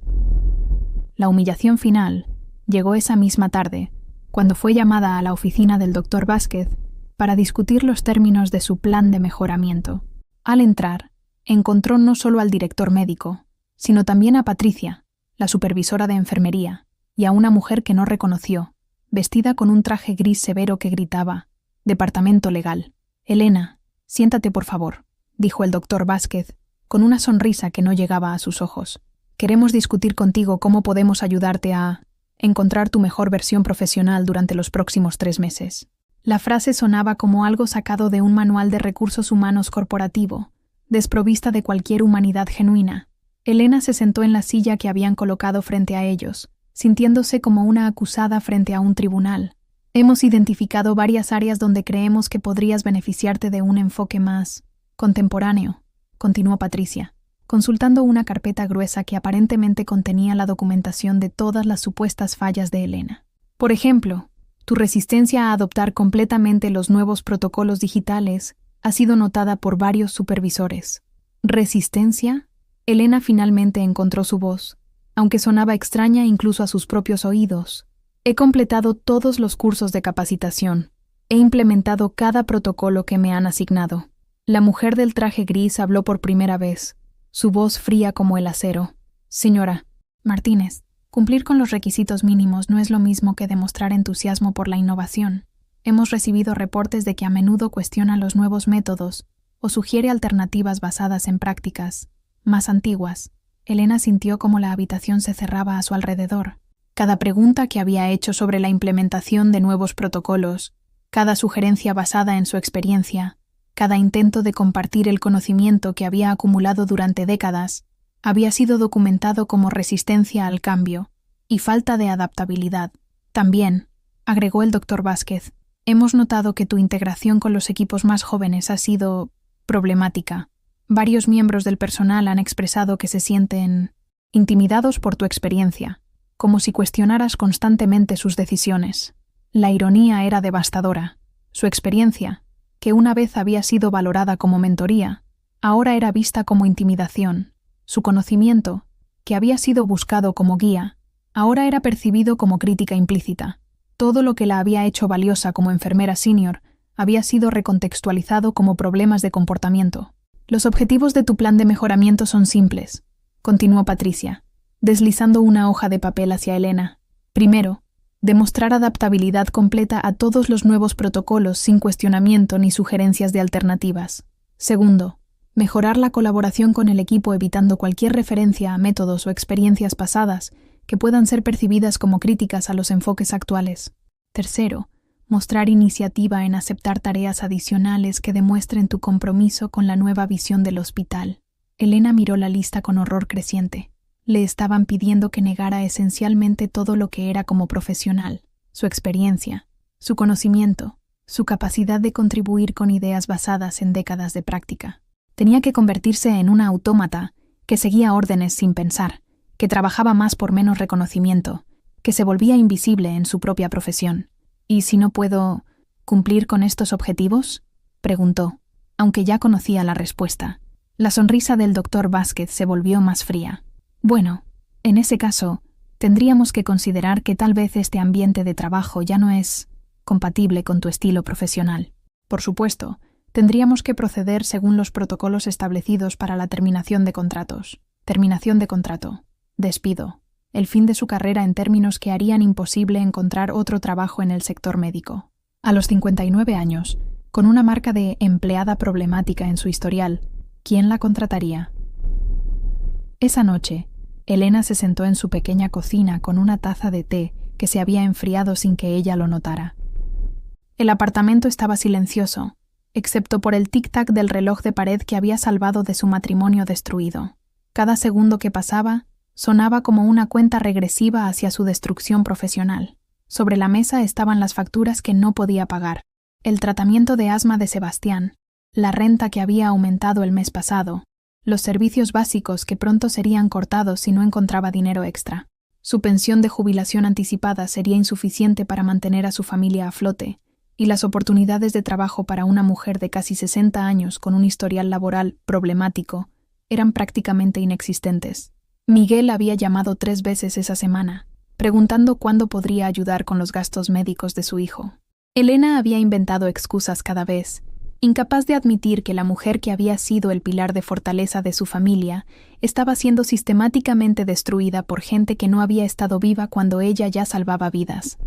La humillación final llegó esa misma tarde, cuando fue llamada a la oficina del Dr. Vázquez para discutir los términos de su plan de mejoramiento. Al entrar, encontró no solo al director médico, sino también a Patricia, la supervisora de enfermería, y a una mujer que no reconoció, vestida con un traje gris severo que gritaba: «Departamento Legal». «Elena, siéntate por favor», dijo el Dr. Vázquez, con una sonrisa que no llegaba a sus ojos. «Queremos discutir contigo cómo podemos ayudarte a encontrar tu mejor versión profesional durante los próximos 3 meses». La frase sonaba como algo sacado de un manual de recursos humanos corporativo, desprovista de cualquier humanidad genuina. Elena se sentó en la silla que habían colocado frente a ellos, sintiéndose como una acusada frente a un tribunal. «Hemos identificado varias áreas donde creemos que podrías beneficiarte de un enfoque más contemporáneo», continuó Patricia, consultando una carpeta gruesa que aparentemente contenía la documentación de todas las supuestas fallas de Elena. «Por ejemplo, tu resistencia a adoptar completamente los nuevos protocolos digitales ha sido notada por varios supervisores». ¿Resistencia? Elena finalmente encontró su voz, aunque sonaba extraña incluso a sus propios oídos. «He completado todos los cursos de capacitación. He implementado cada protocolo que me han asignado». La mujer del traje gris habló por primera vez, su voz fría como el acero. «Señora Martínez, cumplir con los requisitos mínimos no es lo mismo que demostrar entusiasmo por la innovación. Hemos recibido reportes de que a menudo cuestiona los nuevos métodos o sugiere alternativas basadas en prácticas más antiguas». Elena sintió como la habitación se cerraba a su alrededor. Cada pregunta que había hecho sobre la implementación de nuevos protocolos, cada sugerencia basada en su experiencia, cada intento de compartir el conocimiento que había acumulado durante décadas, había sido documentado como resistencia al cambio y falta de adaptabilidad. «También», agregó el Dr. Vázquez, «hemos notado que tu integración con los equipos más jóvenes ha sido problemática. Varios miembros del personal han expresado que se sienten intimidados por tu experiencia, como si cuestionaras constantemente sus decisiones». La ironía era devastadora. Su experiencia, que una vez había sido valorada como mentoría, ahora era vista como intimidación. Su conocimiento, que había sido buscado como guía, ahora era percibido como crítica implícita. Todo lo que la había hecho valiosa como enfermera senior había sido recontextualizado como problemas de comportamiento. «Los objetivos de tu plan de mejoramiento son simples», continuó Patricia, deslizando una hoja de papel hacia Elena. «Primero, demostrar adaptabilidad completa a todos los nuevos protocolos sin cuestionamiento ni sugerencias de alternativas. Segundo, mejorar la colaboración con el equipo evitando cualquier referencia a métodos o experiencias pasadas que puedan ser percibidas como críticas a los enfoques actuales. Tercero, mostrar iniciativa en aceptar tareas adicionales que demuestren tu compromiso con la nueva visión del hospital». Elena miró la lista con horror creciente. Le estaban pidiendo que negara esencialmente todo lo que era como profesional, su experiencia, su conocimiento, su capacidad de contribuir con ideas basadas en décadas de práctica. Tenía que convertirse en una autómata que seguía órdenes sin pensar, que trabajaba más por menos reconocimiento, que se volvía invisible en su propia profesión. «¿Y si no puedo cumplir con estos objetivos?», preguntó, aunque ya conocía la respuesta. La sonrisa del Dr. Vázquez se volvió más fría. «Bueno, en ese caso, tendríamos que considerar que tal vez este ambiente de trabajo ya no es compatible con tu estilo profesional. Por supuesto, tendríamos que proceder según los protocolos establecidos para la terminación de contratos. Terminación de contrato, despido, el fin de su carrera en términos que harían imposible encontrar otro trabajo en el sector médico. A los 59 años, con una marca de empleada problemática en su historial, ¿quién la contrataría?». Esa noche, Elena se sentó en su pequeña cocina con una taza de té que se había enfriado sin que ella lo notara. El apartamento estaba silencioso, excepto por el tic-tac del reloj de pared que había salvado de su matrimonio destruido. Cada segundo que pasaba, sonaba como una cuenta regresiva hacia su destrucción profesional. Sobre la mesa estaban las facturas que no podía pagar, el tratamiento de asma de Sebastián, la renta que había aumentado el mes pasado, los servicios básicos que pronto serían cortados si no encontraba dinero extra. Su pensión de jubilación anticipada sería insuficiente para mantener a su familia a flote, y las oportunidades de trabajo para una mujer de casi 60 años con un historial laboral problemático eran prácticamente inexistentes. Miguel había llamado 3 veces esa semana, preguntando cuándo podría ayudar con los gastos médicos de su hijo. Elena había inventado excusas cada vez, incapaz de admitir que la mujer que había sido el pilar de fortaleza de su familia estaba siendo sistemáticamente destruida por gente que no había estado viva cuando ella ya salvaba vidas.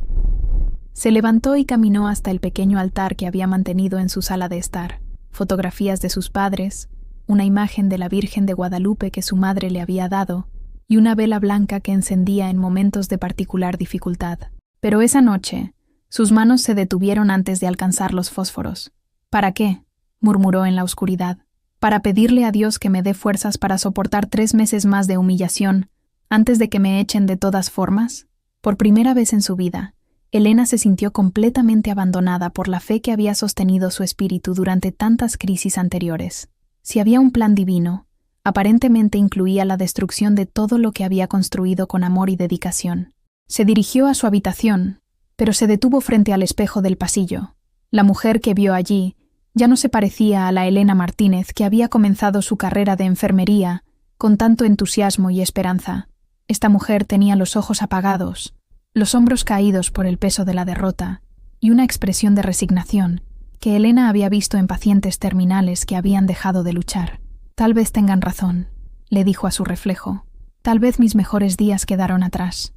Se levantó y caminó hasta el pequeño altar que había mantenido en su sala de estar, fotografías de sus padres, una imagen de la Virgen de Guadalupe que su madre le había dado, y una vela blanca que encendía en momentos de particular dificultad. Pero esa noche, sus manos se detuvieron antes de alcanzar los fósforos. ¿Para qué?, murmuró en la oscuridad. ¿Para pedirle a Dios que me dé fuerzas para soportar 3 meses más de humillación, antes de que me echen de todas formas? Por primera vez en su vida, Elena se sintió completamente abandonada por la fe que había sostenido su espíritu durante tantas crisis anteriores. Si había un plan divino, aparentemente incluía la destrucción de todo lo que había construido con amor y dedicación. Se dirigió a su habitación, pero se detuvo frente al espejo del pasillo. La mujer que vio allí ya no se parecía a la Elena Martínez que había comenzado su carrera de enfermería con tanto entusiasmo y esperanza. Esta mujer tenía los ojos apagados, los hombros caídos por el peso de la derrota y una expresión de resignación que Elena había visto en pacientes terminales que habían dejado de luchar. «Tal vez tengan razón», le dijo a su reflejo. «Tal vez mis mejores días quedaron atrás.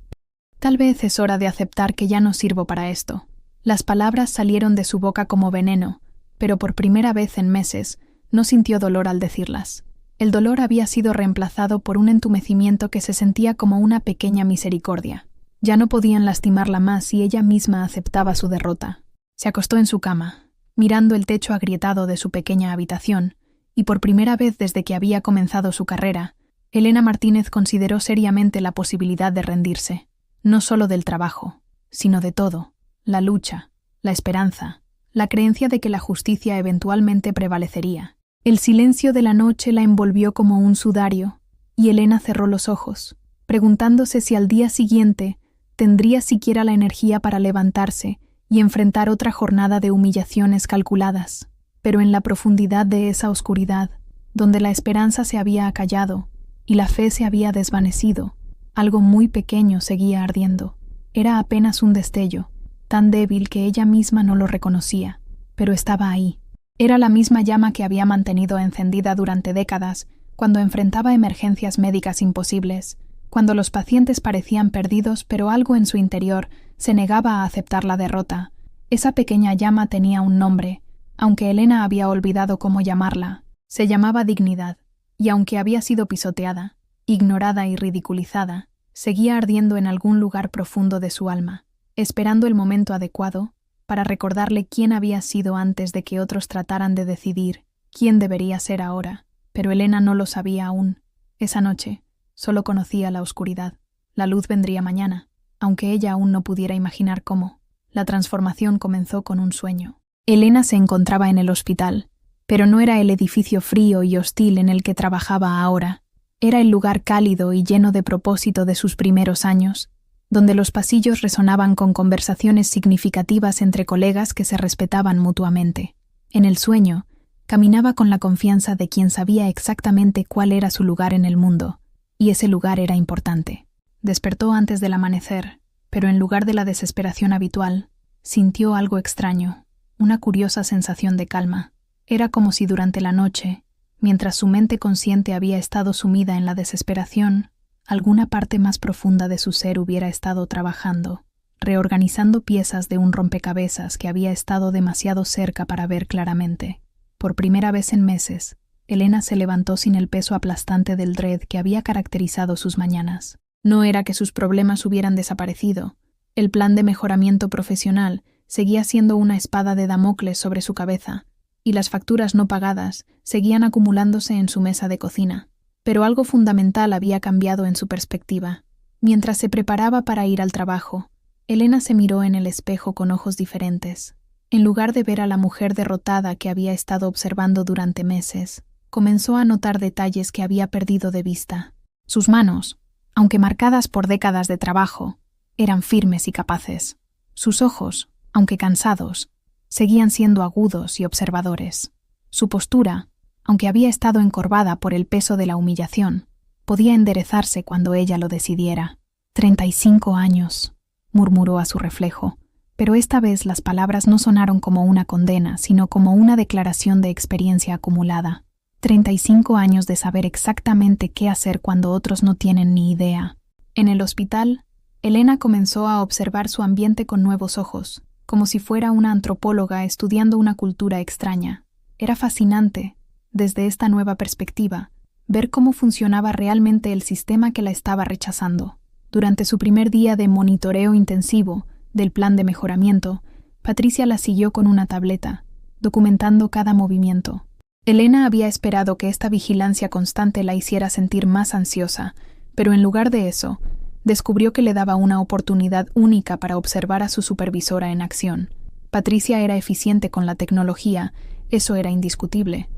Tal vez es hora de aceptar que ya no sirvo para esto». Las palabras salieron de su boca como veneno, pero por primera vez en meses no sintió dolor al decirlas. El dolor había sido reemplazado por un entumecimiento que se sentía como una pequeña misericordia. Ya no podían lastimarla más si ella misma aceptaba su derrota. Se acostó en su cama, mirando el techo agrietado de su pequeña habitación, y por primera vez desde que había comenzado su carrera, Elena Martínez consideró seriamente la posibilidad de rendirse, no solo del trabajo, sino de todo, la lucha, la esperanza, la creencia de que la justicia eventualmente prevalecería. El silencio de la noche la envolvió como un sudario, y Elena cerró los ojos, preguntándose si al día siguiente tendría siquiera la energía para levantarse y enfrentar otra jornada de humillaciones calculadas. Pero en la profundidad de esa oscuridad, donde la esperanza se había acallado y la fe se había desvanecido, algo muy pequeño seguía ardiendo. Era apenas un destello, tan débil que ella misma no lo reconocía, pero estaba ahí. Era la misma llama que había mantenido encendida durante décadas cuando enfrentaba emergencias médicas imposibles, cuando los pacientes parecían perdidos pero algo en su interior se negaba a aceptar la derrota. Esa pequeña llama tenía un nombre, aunque Elena había olvidado cómo llamarla. Se llamaba dignidad, y aunque había sido pisoteada, ignorada y ridiculizada, seguía ardiendo en algún lugar profundo de su alma, esperando el momento adecuado para recordarle quién había sido antes de que otros trataran de decidir quién debería ser ahora. Pero Elena no lo sabía aún. Esa noche solo conocía la oscuridad. La luz vendría mañana, aunque ella aún no pudiera imaginar cómo. La transformación comenzó con un sueño. Elena se encontraba en el hospital, pero no era el edificio frío y hostil en el que trabajaba ahora. Era el lugar cálido y lleno de propósito de sus primeros años, donde los pasillos resonaban con conversaciones significativas entre colegas que se respetaban mutuamente. En el sueño, caminaba con la confianza de quien sabía exactamente cuál era su lugar en el mundo, y ese lugar era importante. Despertó antes del amanecer, pero en lugar de la desesperación habitual, sintió algo extraño, una curiosa sensación de calma. Era como si durante la noche, mientras su mente consciente había estado sumida en la desesperación, alguna parte más profunda de su ser hubiera estado trabajando, reorganizando piezas de un rompecabezas que había estado demasiado cerca para ver claramente. Por primera vez en meses, Elena se levantó sin el peso aplastante del dread que había caracterizado sus mañanas. No era que sus problemas hubieran desaparecido. El plan de mejoramiento profesional seguía siendo una espada de Damocles sobre su cabeza, y las facturas no pagadas seguían acumulándose en su mesa de cocina. Pero algo fundamental había cambiado en su perspectiva. Mientras se preparaba para ir al trabajo, Elena se miró en el espejo con ojos diferentes. En lugar de ver a la mujer derrotada que había estado observando durante meses, comenzó a notar detalles que había perdido de vista. Sus manos, aunque marcadas por décadas de trabajo, eran firmes y capaces. Sus ojos, aunque cansados, seguían siendo agudos y observadores. Su postura, aunque había estado encorvada por el peso de la humillación, podía enderezarse cuando ella lo decidiera. 35 años, murmuró a su reflejo, pero esta vez las palabras no sonaron como una condena, sino como una declaración de experiencia acumulada. 35 años de saber exactamente qué hacer cuando otros no tienen ni idea. En el hospital, Elena comenzó a observar su ambiente con nuevos ojos, como si fuera una antropóloga estudiando una cultura extraña. Era fascinante, desde esta nueva perspectiva, ver cómo funcionaba realmente el sistema que la estaba rechazando. Durante su primer día de monitoreo intensivo del plan de mejoramiento, Patricia la siguió con una tableta, documentando cada movimiento. Elena había esperado que esta vigilancia constante la hiciera sentir más ansiosa, pero en lugar de eso, descubrió que le daba una oportunidad única para observar a su supervisora en acción. Patricia era eficiente con la tecnología, eso era indiscutible.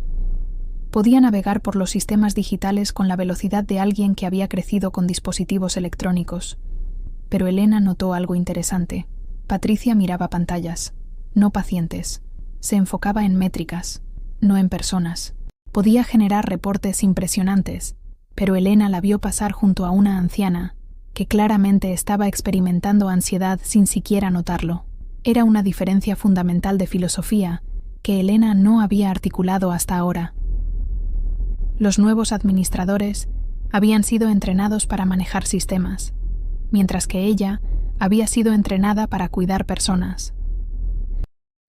Podía navegar por los sistemas digitales con la velocidad de alguien que había crecido con dispositivos electrónicos. Pero Elena notó algo interesante. Patricia miraba pantallas, no pacientes. Se enfocaba en métricas, no en personas. Podía generar reportes impresionantes, pero Elena la vio pasar junto a una anciana que claramente estaba experimentando ansiedad sin siquiera notarlo. Era una diferencia fundamental de filosofía que Elena no había articulado hasta ahora. Los nuevos administradores habían sido entrenados para manejar sistemas, mientras que ella había sido entrenada para cuidar personas.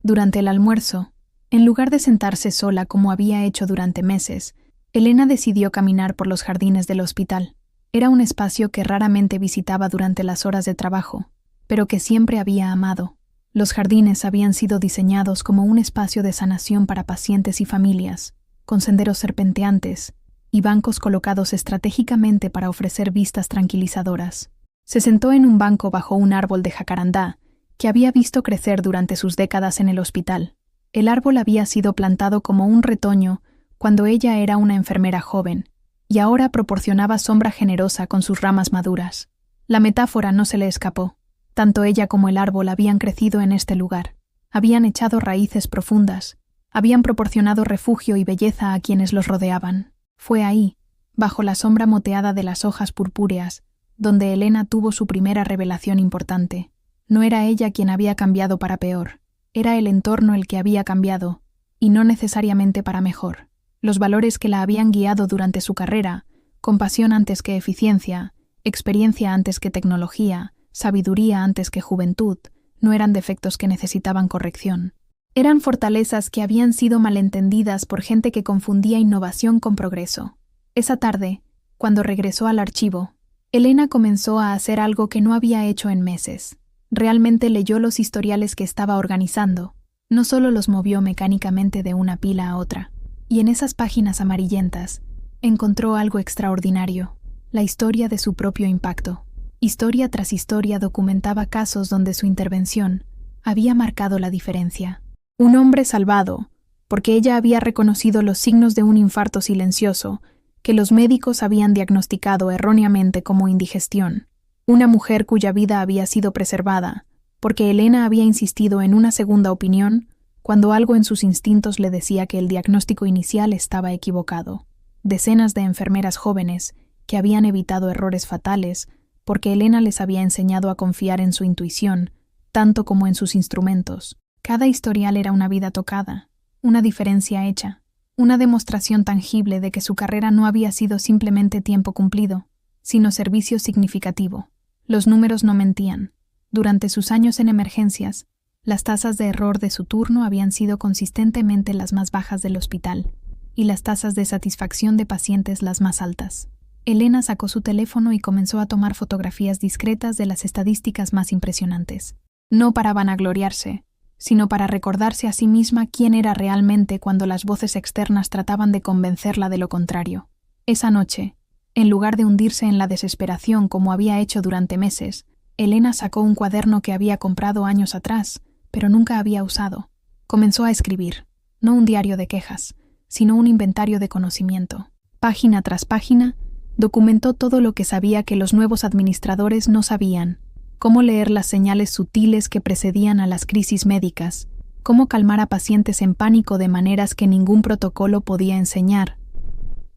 Durante el almuerzo, en lugar de sentarse sola como había hecho durante meses, Elena decidió caminar por los jardines del hospital. Era un espacio que raramente visitaba durante las horas de trabajo, pero que siempre había amado. Los jardines habían sido diseñados como un espacio de sanación para pacientes y familias, con senderos serpenteantes y bancos colocados estratégicamente para ofrecer vistas tranquilizadoras. Se sentó en un banco bajo un árbol de jacarandá que había visto crecer durante sus décadas en el hospital. El árbol había sido plantado como un retoño cuando ella era una enfermera joven, y ahora proporcionaba sombra generosa con sus ramas maduras. La metáfora no se le escapó. Tanto ella como el árbol habían crecido en este lugar. Habían echado raíces profundas. Habían proporcionado refugio y belleza a quienes los rodeaban. Fue ahí, bajo la sombra moteada de las hojas purpúreas, donde Elena tuvo su primera revelación importante. No era ella quien había cambiado para peor. Era el entorno el que había cambiado, y no necesariamente para mejor. Los valores que la habían guiado durante su carrera, compasión antes que eficiencia, experiencia antes que tecnología, sabiduría antes que juventud, no eran defectos que necesitaban corrección. Eran fortalezas que habían sido malentendidas por gente que confundía innovación con progreso. Esa tarde, cuando regresó al archivo, Elena comenzó a hacer algo que no había hecho en meses. Realmente leyó los historiales que estaba organizando, no solo los movió mecánicamente de una pila a otra. Y en esas páginas amarillentas encontró algo extraordinario, la historia de su propio impacto. Historia tras historia documentaba casos donde su intervención había marcado la diferencia. Un hombre salvado, porque ella había reconocido los signos de un infarto silencioso que los médicos habían diagnosticado erróneamente como indigestión. Una mujer cuya vida había sido preservada, porque Elena había insistido en una segunda opinión cuando algo en sus instintos le decía que el diagnóstico inicial estaba equivocado. Decenas de enfermeras jóvenes que habían evitado errores fatales porque Elena les había enseñado a confiar en su intuición, tanto como en sus instrumentos. Cada historial era una vida tocada, una diferencia hecha, una demostración tangible de que su carrera no había sido simplemente tiempo cumplido, sino servicio significativo. Los números no mentían. Durante sus años en emergencias, las tasas de error de su turno habían sido consistentemente las más bajas del hospital, y las tasas de satisfacción de pacientes las más altas. Elena sacó su teléfono y comenzó a tomar fotografías discretas de las estadísticas más impresionantes. No para vanagloriarse, sino para recordarse a sí misma quién era realmente cuando las voces externas trataban de convencerla de lo contrario. Esa noche, en lugar de hundirse en la desesperación como había hecho durante meses, Elena sacó un cuaderno que había comprado años atrás, pero nunca había usado. Comenzó a escribir, no un diario de quejas, sino un inventario de conocimiento. Página tras página, Documentó todo lo que sabía que los nuevos administradores no sabían: cómo leer las señales sutiles que precedían a las crisis médicas, cómo calmar a pacientes en pánico de maneras que ningún protocolo podía enseñar,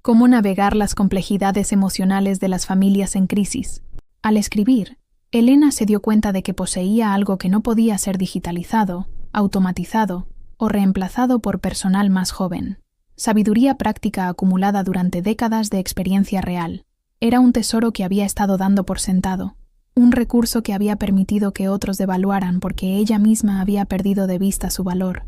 cómo navegar las complejidades emocionales de las familias en crisis. Al escribir, Elena se dio cuenta de que poseía algo que no podía ser digitalizado, automatizado o reemplazado por personal más joven: sabiduría práctica acumulada durante décadas de experiencia real. Era un tesoro que había estado dando por sentado, un recurso que había permitido que otros devaluaran porque ella misma había perdido de vista su valor.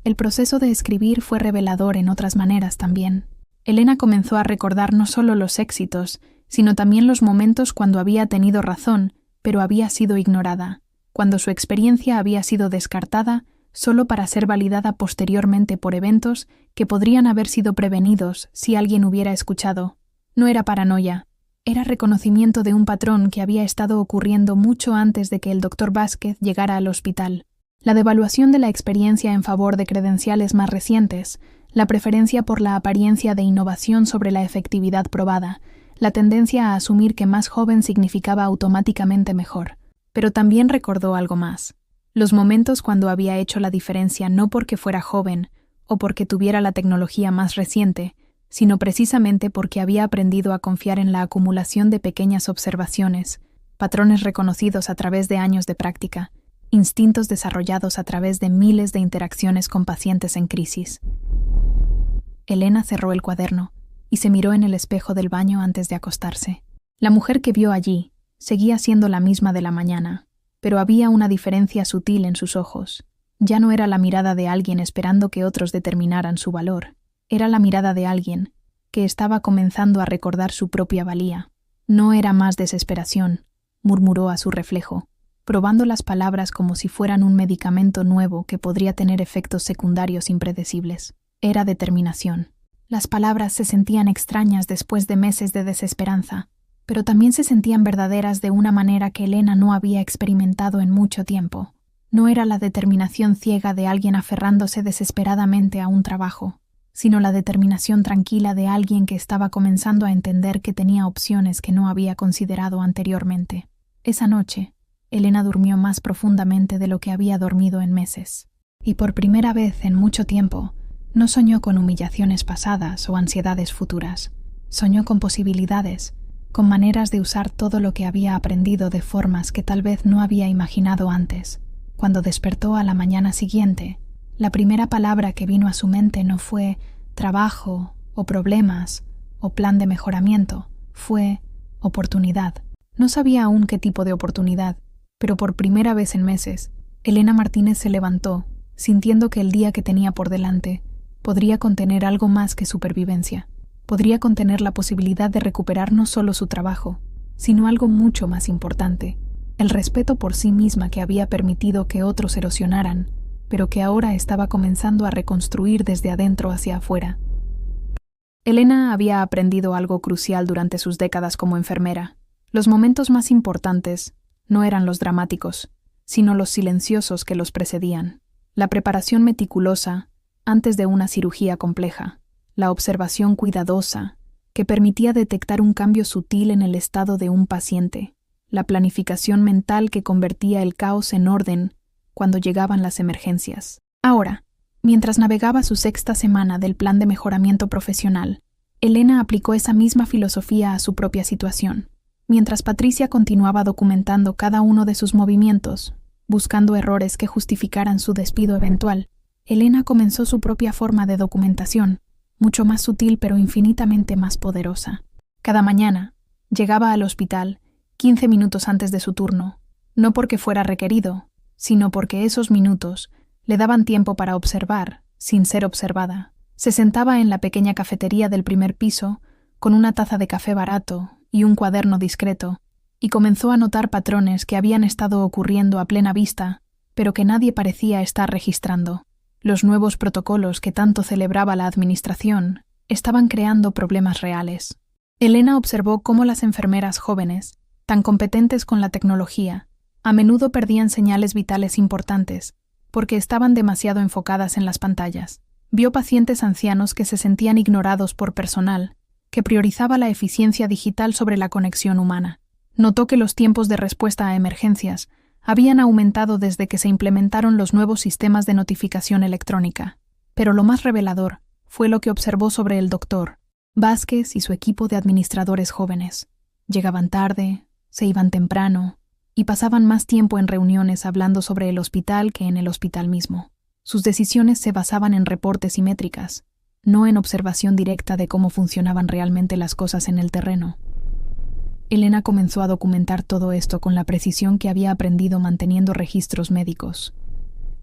El proceso de escribir fue revelador en otras maneras también. Elena comenzó a recordar no solo los éxitos, sino también los momentos cuando había tenido razón, pero había sido ignorada, cuando su experiencia había sido descartada solo para ser validada posteriormente por eventos que podrían haber sido prevenidos si alguien hubiera escuchado. No era paranoia, era reconocimiento de un patrón que había estado ocurriendo mucho antes de que el Dr. Vázquez llegara al hospital. La devaluación de la experiencia en favor de credenciales más recientes, la preferencia por la apariencia de innovación sobre la efectividad probada, la tendencia a asumir que más joven significaba automáticamente mejor. Pero también recordó algo más: los momentos cuando había hecho la diferencia no porque fuera joven o porque tuviera la tecnología más reciente, sino precisamente porque había aprendido a confiar en la acumulación de pequeñas observaciones, patrones reconocidos a través de años de práctica, instintos desarrollados a través de miles de interacciones con pacientes en crisis. Elena cerró el cuaderno y se miró en el espejo del baño antes de acostarse. La mujer que vio allí seguía siendo la misma de la mañana, pero había una diferencia sutil en sus ojos. Ya no era la mirada de alguien esperando que otros determinaran su valor. Era la mirada de alguien que estaba comenzando a recordar su propia valía. No era más desesperación, murmuró a su reflejo, probando las palabras como si fueran un medicamento nuevo que podría tener efectos secundarios impredecibles. Era determinación. Las palabras se sentían extrañas después de meses de desesperanza, pero también se sentían verdaderas de una manera que Elena no había experimentado en mucho tiempo. No era la determinación ciega de alguien aferrándose desesperadamente a un trabajo, sino la determinación tranquila de alguien que estaba comenzando a entender que tenía opciones que no había considerado anteriormente. Esa noche, Elena durmió más profundamente de lo que había dormido en meses. Y por primera vez en mucho tiempo, no soñó con humillaciones pasadas o ansiedades futuras. Soñó con posibilidades, con maneras de usar todo lo que había aprendido de formas que tal vez no había imaginado antes. Cuando despertó a la mañana siguiente, la primera palabra que vino a su mente no fue trabajo o problemas o plan de mejoramiento, fue oportunidad. No sabía aún qué tipo de oportunidad, pero por primera vez en meses, Elena Martínez se levantó, sintiendo que el día que tenía por delante podría contener algo más que supervivencia. Podría contener la posibilidad de recuperar no solo su trabajo, sino algo mucho más importante: el respeto por sí misma que había permitido que otros erosionaran, pero que ahora estaba comenzando a reconstruir desde adentro hacia afuera. Elena había aprendido algo crucial durante sus décadas como enfermera. Los momentos más importantes no eran los dramáticos, sino los silenciosos que los precedían. La preparación meticulosa antes de una cirugía compleja, la observación cuidadosa que permitía detectar un cambio sutil en el estado de un paciente, la planificación mental que convertía el caos en orden cuando llegaban las emergencias. Ahora, mientras navegaba su 6ª semana del plan de mejoramiento profesional, Elena aplicó esa misma filosofía a su propia situación. Mientras Patricia continuaba documentando cada uno de sus movimientos, buscando errores que justificaran su despido eventual, Elena comenzó su propia forma de documentación, mucho más sutil pero infinitamente más poderosa. Cada mañana, llegaba al hospital 15 minutos antes de su turno, no porque fuera requerido, sino porque esos minutos le daban tiempo para observar, sin ser observada. Se sentaba en la pequeña cafetería del primer piso, con una taza de café barato y un cuaderno discreto, y comenzó a notar patrones que habían estado ocurriendo a plena vista, pero que nadie parecía estar registrando. Los nuevos protocolos que tanto celebraba la administración estaban creando problemas reales. Elena observó cómo las enfermeras jóvenes, tan competentes con la tecnología, a menudo perdían señales vitales importantes porque estaban demasiado enfocadas en las pantallas. Vio pacientes ancianos que se sentían ignorados por personal, que priorizaba la eficiencia digital sobre la conexión humana. Notó que los tiempos de respuesta a emergencias habían aumentado desde que se implementaron los nuevos sistemas de notificación electrónica. Pero lo más revelador fue lo que observó sobre el doctor Vázquez y su equipo de administradores jóvenes. Llegaban tarde, se iban temprano y pasaban más tiempo en reuniones hablando sobre el hospital que en el hospital mismo. Sus decisiones se basaban en reportes y métricas, no en observación directa de cómo funcionaban realmente las cosas en el terreno. Elena comenzó a documentar todo esto con la precisión que había aprendido manteniendo registros médicos.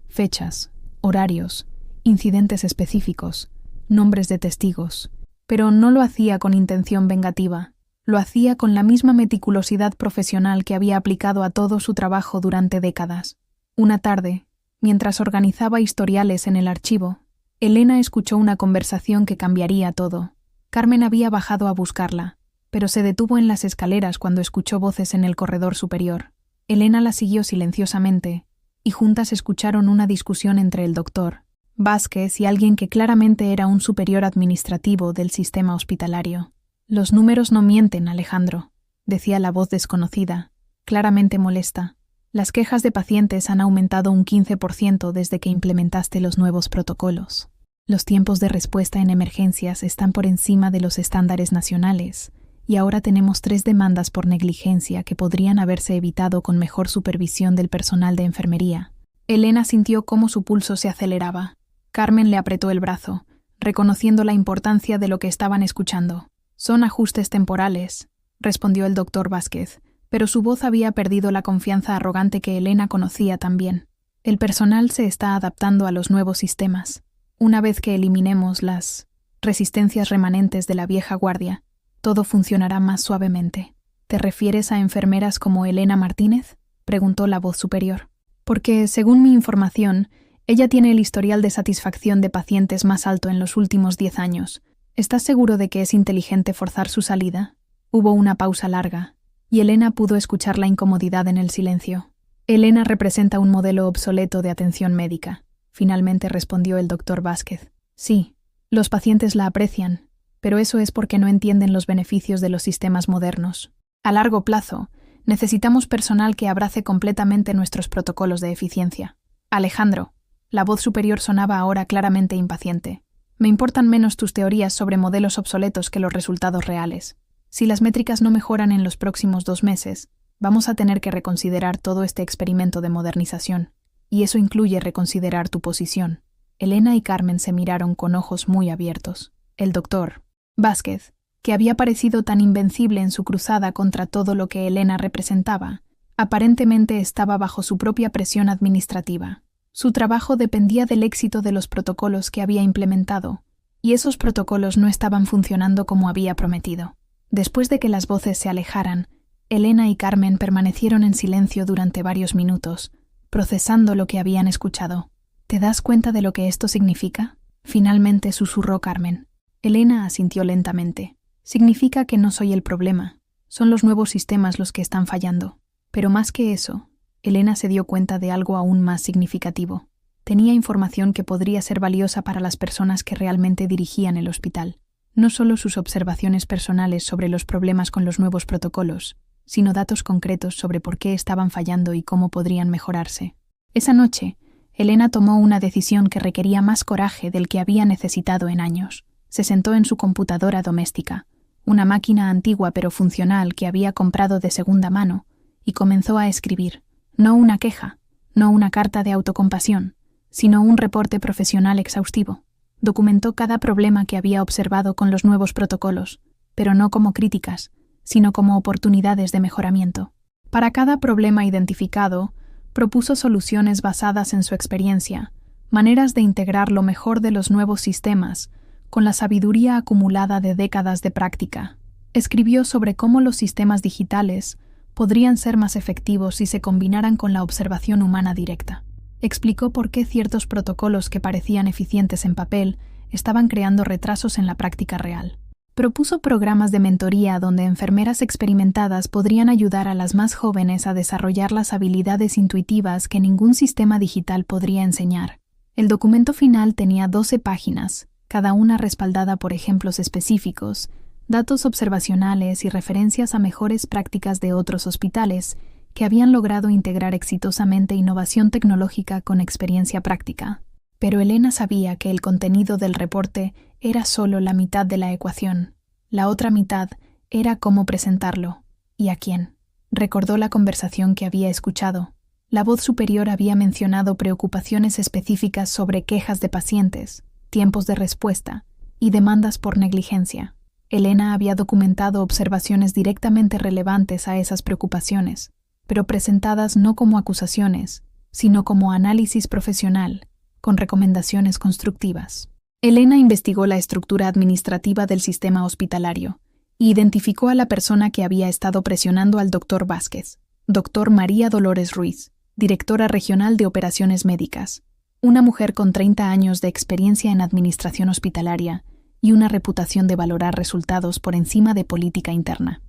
Fechas, horarios, incidentes específicos, nombres de testigos. Pero no lo hacía con intención vengativa. Lo hacía con la misma meticulosidad profesional que había aplicado a todo su trabajo durante décadas. Una tarde, mientras organizaba historiales en el archivo, Elena escuchó una conversación que cambiaría todo. Carmen había bajado a buscarla, pero se detuvo en las escaleras cuando escuchó voces en el corredor superior. Elena la siguió silenciosamente, y juntas escucharon una discusión entre el doctor Vázquez y alguien que claramente era un superior administrativo del sistema hospitalario. «Los números no mienten, Alejandro», decía la voz desconocida, claramente molesta. «Las quejas de pacientes han aumentado un 15% desde que implementaste los nuevos protocolos. Los tiempos de respuesta en emergencias están por encima de los estándares nacionales, y ahora tenemos 3 demandas por negligencia que podrían haberse evitado con mejor supervisión del personal de enfermería». Elena sintió cómo su pulso se aceleraba. Carmen le apretó el brazo, reconociendo la importancia de lo que estaban escuchando. «Son ajustes temporales», respondió el doctor Vázquez, pero su voz había perdido la confianza arrogante que Elena conocía también. «El personal se está adaptando a los nuevos sistemas. Una vez que eliminemos las resistencias remanentes de la vieja guardia, todo funcionará más suavemente». «¿Te refieres a enfermeras como Elena Martínez?», preguntó la voz superior. «Porque, según mi información, ella tiene el historial de satisfacción de pacientes más alto en los últimos 10 años. ¿Estás seguro de que es inteligente forzar su salida?» Hubo una pausa larga, y Elena pudo escuchar la incomodidad en el silencio. «Elena representa un modelo obsoleto de atención médica», finalmente respondió el doctor Vázquez. «Sí, los pacientes la aprecian, pero eso es porque no entienden los beneficios de los sistemas modernos. A largo plazo, necesitamos personal que abrace completamente nuestros protocolos de eficiencia. Alejandro». La voz superior sonaba ahora claramente impaciente. «Me importan menos tus teorías sobre modelos obsoletos que los resultados reales. Si las métricas no mejoran en los próximos 2 meses, vamos a tener que reconsiderar todo este experimento de modernización. Y eso incluye reconsiderar tu posición». Elena y Carmen se miraron con ojos muy abiertos. El doctor Vázquez, que había parecido tan invencible en su cruzada contra todo lo que Elena representaba, aparentemente estaba bajo su propia presión administrativa. Su trabajo dependía del éxito de los protocolos que había implementado, y esos protocolos no estaban funcionando como había prometido. Después de que las voces se alejaran, Elena y Carmen permanecieron en silencio durante varios minutos, procesando lo que habían escuchado. «¿Te das cuenta de lo que esto significa?», finalmente susurró Carmen. Elena asintió lentamente. «Significa que no soy el problema. Son los nuevos sistemas los que están fallando. Pero más que eso, Elena se dio cuenta de algo aún más significativo. Tenía información que podría ser valiosa para las personas que realmente dirigían el hospital. No solo sus observaciones personales sobre los problemas con los nuevos protocolos, sino datos concretos sobre por qué estaban fallando y cómo podrían mejorarse. Esa noche, Elena tomó una decisión que requería más coraje del que había necesitado en años. Se sentó en su computadora doméstica, una máquina antigua pero funcional que había comprado de segunda mano, y comenzó a escribir. No una queja, no una carta de autocompasión, sino un reporte profesional exhaustivo. Documentó cada problema que había observado con los nuevos protocolos, pero no como críticas, sino como oportunidades de mejoramiento. Para cada problema identificado, propuso soluciones basadas en su experiencia, maneras de integrar lo mejor de los nuevos sistemas, con la sabiduría acumulada de décadas de práctica. Escribió sobre cómo los sistemas digitales podrían ser más efectivos si se combinaran con la observación humana directa. Explicó por qué ciertos protocolos que parecían eficientes en papel estaban creando retrasos en la práctica real. Propuso programas de mentoría donde enfermeras experimentadas podrían ayudar a las más jóvenes a desarrollar las habilidades intuitivas que ningún sistema digital podría enseñar. El documento final tenía 12 páginas, cada una respaldada por ejemplos específicos, datos observacionales y referencias a mejores prácticas de otros hospitales que habían logrado integrar exitosamente innovación tecnológica con experiencia práctica. Pero Elena sabía que el contenido del reporte era solo la mitad de la ecuación. La otra mitad era cómo presentarlo y a quién. Recordó la conversación que había escuchado. La voz superior había mencionado preocupaciones específicas sobre quejas de pacientes, tiempos de respuesta y demandas por negligencia. Elena había documentado observaciones directamente relevantes a esas preocupaciones, pero presentadas no como acusaciones, sino como análisis profesional, con recomendaciones constructivas. Elena investigó la estructura administrativa del sistema hospitalario e identificó a la persona que había estado presionando al Dr. Vázquez, Dr. María Dolores Ruiz, directora regional de operaciones médicas, una mujer con 30 años de experiencia en administración hospitalaria y una reputación de valorar resultados por encima de política interna.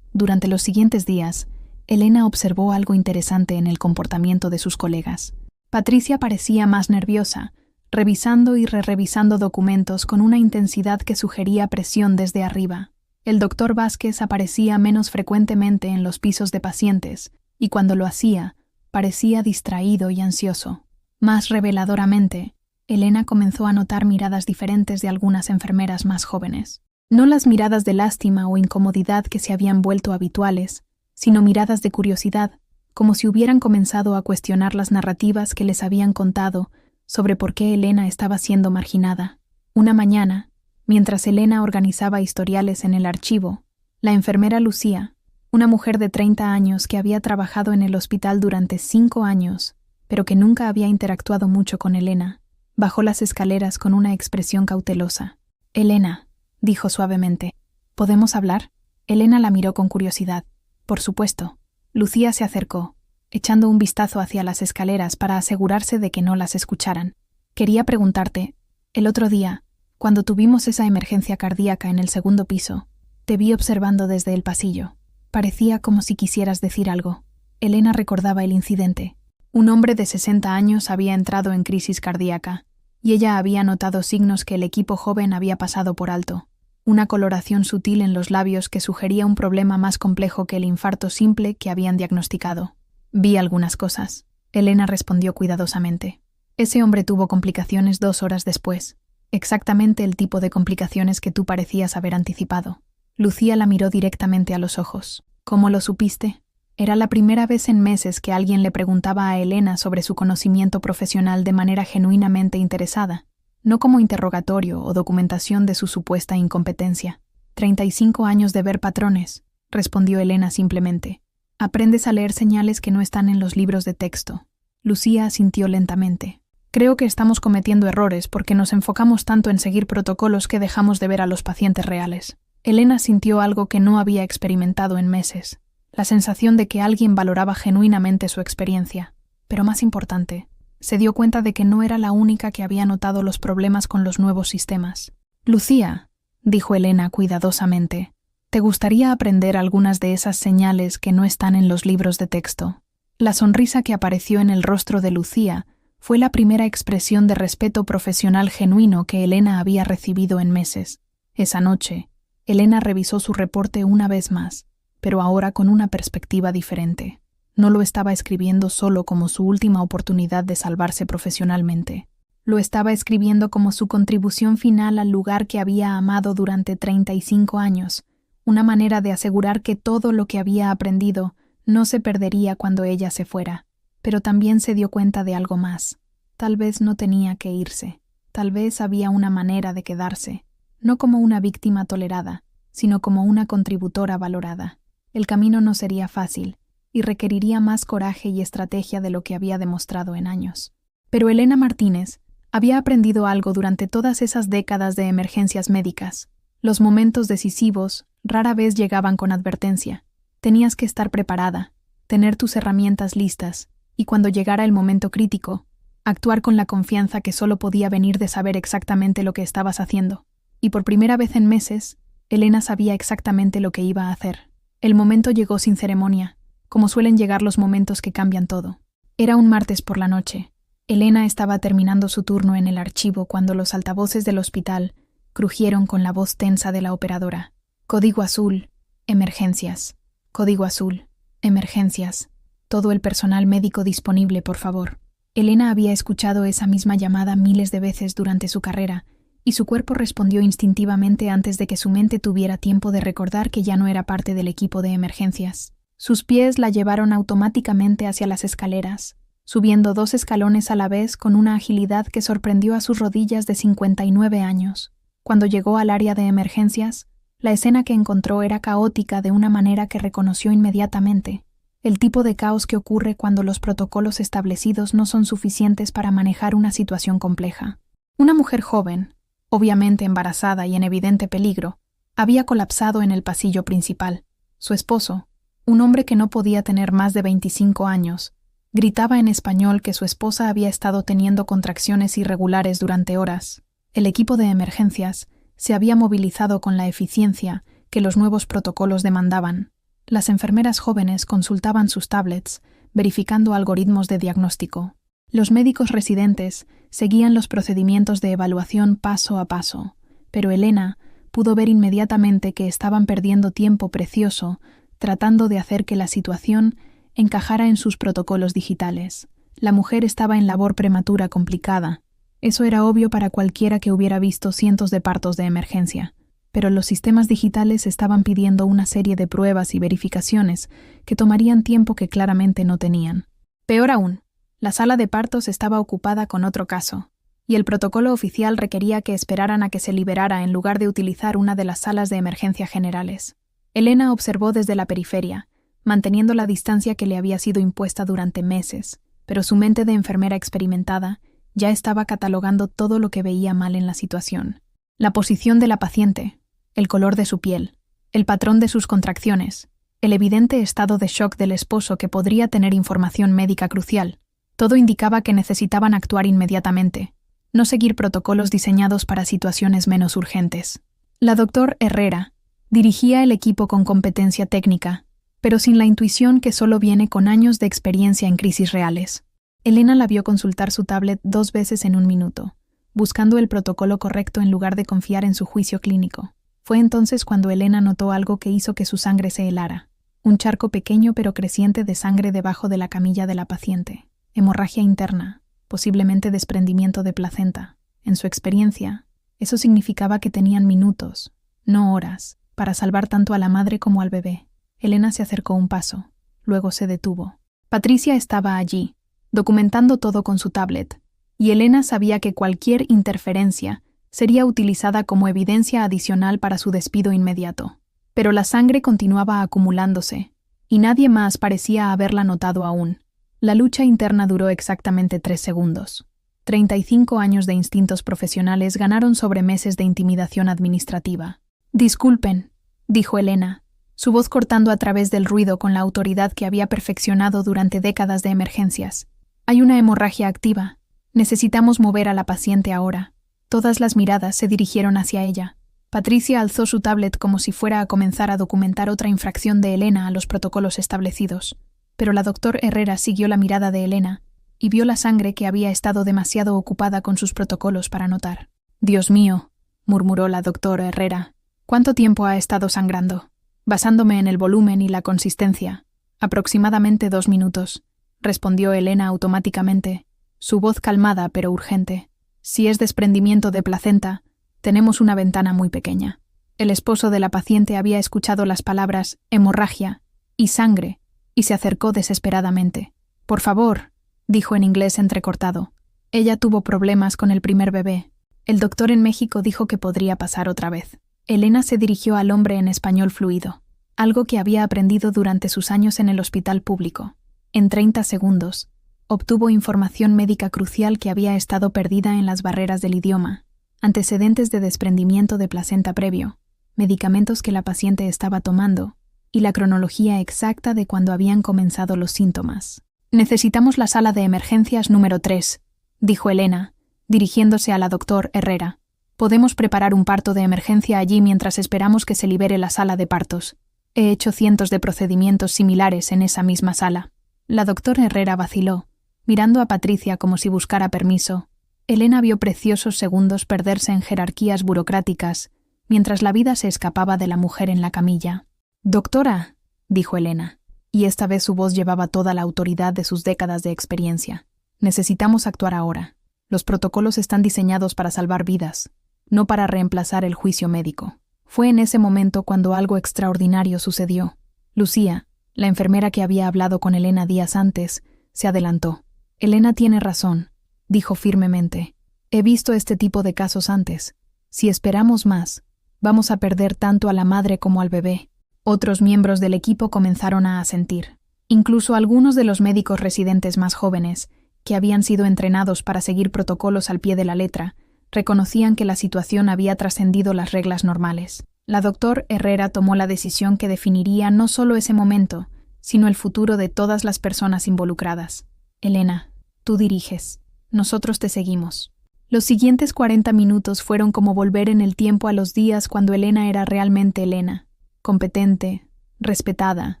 Durante los siguientes días, Elena observó algo interesante en el comportamiento de sus colegas. Patricia parecía más nerviosa, revisando y revisando documentos con una intensidad que sugería presión desde arriba. El doctor Vázquez aparecía menos frecuentemente en los pisos de pacientes, y cuando lo hacía, parecía distraído y ansioso. Más reveladoramente, Elena comenzó a notar miradas diferentes de algunas enfermeras más jóvenes. No las miradas de lástima o incomodidad que se habían vuelto habituales, sino miradas de curiosidad, como si hubieran comenzado a cuestionar las narrativas que les habían contado sobre por qué Elena estaba siendo marginada. Una mañana, mientras Elena organizaba historiales en el archivo, la enfermera Lucía, una mujer de 30 años que había trabajado en el hospital durante 5 años, pero que nunca había interactuado mucho con Elena, bajó las escaleras con una expresión cautelosa. «Elena», dijo suavemente, «¿podemos hablar?» Elena la miró con curiosidad. «Por supuesto». Lucía se acercó, echando un vistazo hacia las escaleras para asegurarse de que no las escucharan. «Quería preguntarte, el otro día, cuando tuvimos esa emergencia cardíaca en el segundo piso, te vi observando desde el pasillo. Parecía como si quisieras decir algo». Elena recordaba el incidente. Un hombre de 60 años había entrado en crisis cardíaca, y ella había notado signos que el equipo joven había pasado por alto. Una coloración sutil en los labios que sugería un problema más complejo que el infarto simple que habían diagnosticado. «Vi algunas cosas», Elena respondió cuidadosamente. «Ese hombre tuvo complicaciones 2 horas después. Exactamente el tipo de complicaciones que tú parecías haber anticipado». Lucía la miró directamente a los ojos. «¿Cómo lo supiste?» Era la primera vez en meses que alguien le preguntaba a Elena sobre su conocimiento profesional de manera genuinamente interesada, no como interrogatorio o documentación de su supuesta incompetencia. 35 años de ver patrones, respondió Elena simplemente. Aprendes a leer señales que no están en los libros de texto. Lucía asintió lentamente. Creo que estamos cometiendo errores porque nos enfocamos tanto en seguir protocolos que dejamos de ver a los pacientes reales. Elena sintió algo que no había experimentado en meses. La sensación de que alguien valoraba genuinamente su experiencia. Pero más importante, se dio cuenta de que no era la única que había notado los problemas con los nuevos sistemas. «Lucía», dijo Elena cuidadosamente, «¿te gustaría aprender algunas de esas señales que no están en los libros de texto?» La sonrisa que apareció en el rostro de Lucía fue la primera expresión de respeto profesional genuino que Elena había recibido en meses. Esa noche, Elena revisó su reporte una vez más, pero ahora con una perspectiva diferente. No lo estaba escribiendo solo como su última oportunidad de salvarse profesionalmente. Lo estaba escribiendo como su contribución final al lugar que había amado durante 35 años, una manera de asegurar que todo lo que había aprendido no se perdería cuando ella se fuera. Pero también se dio cuenta de algo más. Tal vez no tenía que irse. Tal vez había una manera de quedarse, no como una víctima tolerada, sino como una contributora valorada. El camino no sería fácil, y requeriría más coraje y estrategia de lo que había demostrado en años. Pero Elena Martínez había aprendido algo durante todas esas décadas de emergencias médicas. Los momentos decisivos rara vez llegaban con advertencia. Tenías que estar preparada, tener tus herramientas listas, y cuando llegara el momento crítico, actuar con la confianza que solo podía venir de saber exactamente lo que estabas haciendo. Y por primera vez en meses, Elena sabía exactamente lo que iba a hacer. El momento llegó sin ceremonia, como suelen llegar los momentos que cambian todo. Era un martes por la noche. Elena estaba terminando su turno en el archivo cuando los altavoces del hospital crujieron con la voz tensa de la operadora. Código azul. Emergencias. Código azul. Emergencias. Todo el personal médico disponible, por favor. Elena había escuchado esa misma llamada miles de veces durante su carrera, y su cuerpo respondió instintivamente antes de que su mente tuviera tiempo de recordar que ya no era parte del equipo de emergencias. Sus pies la llevaron automáticamente hacia las escaleras, subiendo 2 escalones a la vez con una agilidad que sorprendió a sus rodillas de 59 años. Cuando llegó al área de emergencias, la escena que encontró era caótica de una manera que reconoció inmediatamente. El tipo de caos que ocurre cuando los protocolos establecidos no son suficientes para manejar una situación compleja. Una mujer joven, obviamente embarazada y en evidente peligro, había colapsado en el pasillo principal. Su esposo, un hombre que no podía tener más de 25 años, gritaba en español que su esposa había estado teniendo contracciones irregulares durante horas. El equipo de emergencias se había movilizado con la eficiencia que los nuevos protocolos demandaban. Las enfermeras jóvenes consultaban sus tablets, verificando algoritmos de diagnóstico. Los médicos residentes seguían los procedimientos de evaluación paso a paso, pero Elena pudo ver inmediatamente que estaban perdiendo tiempo precioso tratando de hacer que la situación encajara en sus protocolos digitales. La mujer estaba en labor prematura complicada. Eso era obvio para cualquiera que hubiera visto cientos de partos de emergencia, pero los sistemas digitales estaban pidiendo una serie de pruebas y verificaciones que tomarían tiempo que claramente no tenían. Peor aún, la sala de partos estaba ocupada con otro caso, y el protocolo oficial requería que esperaran a que se liberara en lugar de utilizar una de las salas de emergencia generales. Elena observó desde la periferia, manteniendo la distancia que le había sido impuesta durante meses, pero su mente de enfermera experimentada ya estaba catalogando todo lo que veía mal en la situación. La posición de la paciente, el color de su piel, el patrón de sus contracciones, el evidente estado de shock del esposo que podría tener información médica crucial. Todo indicaba que necesitaban actuar inmediatamente, no seguir protocolos diseñados para situaciones menos urgentes. La doctora Herrera dirigía el equipo con competencia técnica, pero sin la intuición que solo viene con años de experiencia en crisis reales. Elena la vio consultar su tablet 2 veces en 1 minuto, buscando el protocolo correcto en lugar de confiar en su juicio clínico. Fue entonces cuando Elena notó algo que hizo que su sangre se helara. Un charco pequeño pero creciente de sangre debajo de la camilla de la paciente. Hemorragia interna, posiblemente desprendimiento de placenta. En su experiencia, eso significaba que tenían minutos, no horas, para salvar tanto a la madre como al bebé. Elena se acercó un paso, luego se detuvo. Patricia estaba allí, documentando todo con su tablet, y Elena sabía que cualquier interferencia sería utilizada como evidencia adicional para su despido inmediato. Pero la sangre continuaba acumulándose, y nadie más parecía haberla notado aún. La lucha interna duró exactamente 3 segundos. 35 años de instintos profesionales ganaron sobre meses de intimidación administrativa. «Disculpen», dijo Elena, su voz cortando a través del ruido con la autoridad que había perfeccionado durante décadas de emergencias. «Hay una hemorragia activa. Necesitamos mover a la paciente ahora». Todas las miradas se dirigieron hacia ella. Patricia alzó su tablet como si fuera a comenzar a documentar otra infracción de Elena a los protocolos establecidos, pero la doctora Herrera siguió la mirada de Elena y vio la sangre que había estado demasiado ocupada con sus protocolos para notar. «Dios mío», murmuró la doctora Herrera, «¿cuánto tiempo ha estado sangrando?» «Basándome en el volumen y la consistencia, aproximadamente 2 minutos», respondió Elena automáticamente, su voz calmada pero urgente. «Si es desprendimiento de placenta, tenemos una ventana muy pequeña». El esposo de la paciente había escuchado las palabras hemorragia y sangre y se acercó desesperadamente. «Por favor», dijo en inglés entrecortado. «Ella tuvo problemas con el primer bebé. El doctor en México dijo que podría pasar otra vez». Elena se dirigió al hombre en español fluido, algo que había aprendido durante sus años en el hospital público. En 30 segundos, obtuvo información médica crucial que había estado perdida en las barreras del idioma, antecedentes de desprendimiento de placenta previo, medicamentos que la paciente estaba tomando, y la cronología exacta de cuando habían comenzado los síntomas. «Necesitamos la sala de emergencias número 3», dijo Elena, dirigiéndose a la doctora Herrera. «Podemos preparar un parto de emergencia allí mientras esperamos que se libere la sala de partos. He hecho cientos de procedimientos similares en esa misma sala». La doctora Herrera vaciló, mirando a Patricia como si buscara permiso. Elena vio preciosos segundos perderse en jerarquías burocráticas, mientras la vida se escapaba de la mujer en la camilla. «Doctora», dijo Elena, y esta vez su voz llevaba toda la autoridad de sus décadas de experiencia. «Necesitamos actuar ahora. Los protocolos están diseñados para salvar vidas, no para reemplazar el juicio médico». Fue en ese momento cuando algo extraordinario sucedió. Lucía, la enfermera que había hablado con Elena días antes, se adelantó. «Elena tiene razón», dijo firmemente. «He visto este tipo de casos antes. Si esperamos más, vamos a perder tanto a la madre como al bebé». Otros miembros del equipo comenzaron a asentir. Incluso algunos de los médicos residentes más jóvenes, que habían sido entrenados para seguir protocolos al pie de la letra, reconocían que la situación había trascendido las reglas normales. La doctora Herrera tomó la decisión que definiría no solo ese momento, sino el futuro de todas las personas involucradas. «Elena, tú diriges. Nosotros te seguimos». Los siguientes 40 minutos fueron como volver en el tiempo a los días cuando Elena era realmente Elena. Competente, respetada,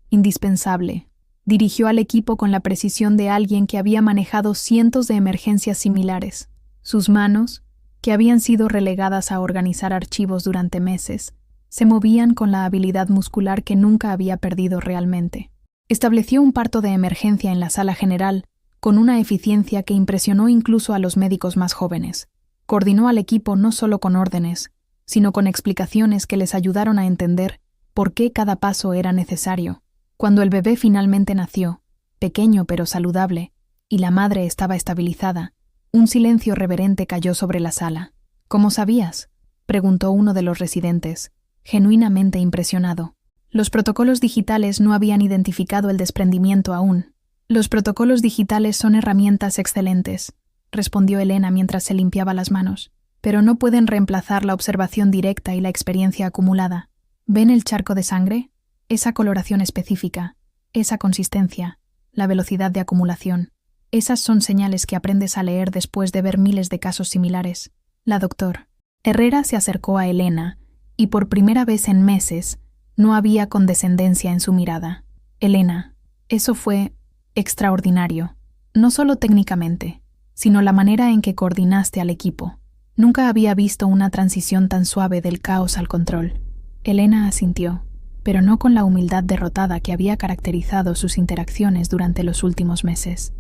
indispensable. Dirigió al equipo con la precisión de alguien que había manejado cientos de emergencias similares. Sus manos, que habían sido relegadas a organizar archivos durante meses, se movían con la habilidad muscular que nunca había perdido realmente. Estableció un parto de emergencia en la sala general, con una eficiencia que impresionó incluso a los médicos más jóvenes. Coordinó al equipo no solo con órdenes, sino con explicaciones que les ayudaron a entender por qué cada paso era necesario. Cuando el bebé finalmente nació, pequeño pero saludable, y la madre estaba estabilizada, un silencio reverente cayó sobre la sala. «¿Cómo sabías?», preguntó uno de los residentes, genuinamente impresionado. Los protocolos digitales no habían identificado el desprendimiento aún. «Los protocolos digitales son herramientas excelentes», respondió Elena mientras se limpiaba las manos, «pero no pueden reemplazar la observación directa y la experiencia acumulada. ¿Ven el charco de sangre? Esa coloración específica, esa consistencia, la velocidad de acumulación. Esas son señales que aprendes a leer después de ver miles de casos similares». La doctora Herrera se acercó a Elena y por primera vez en meses no había condescendencia en su mirada. «Elena, eso fue extraordinario, no solo técnicamente, sino la manera en que coordinaste al equipo. Nunca había visto una transición tan suave del caos al control». Elena asintió, pero no con la humildad derrotada que había caracterizado sus interacciones durante los últimos meses.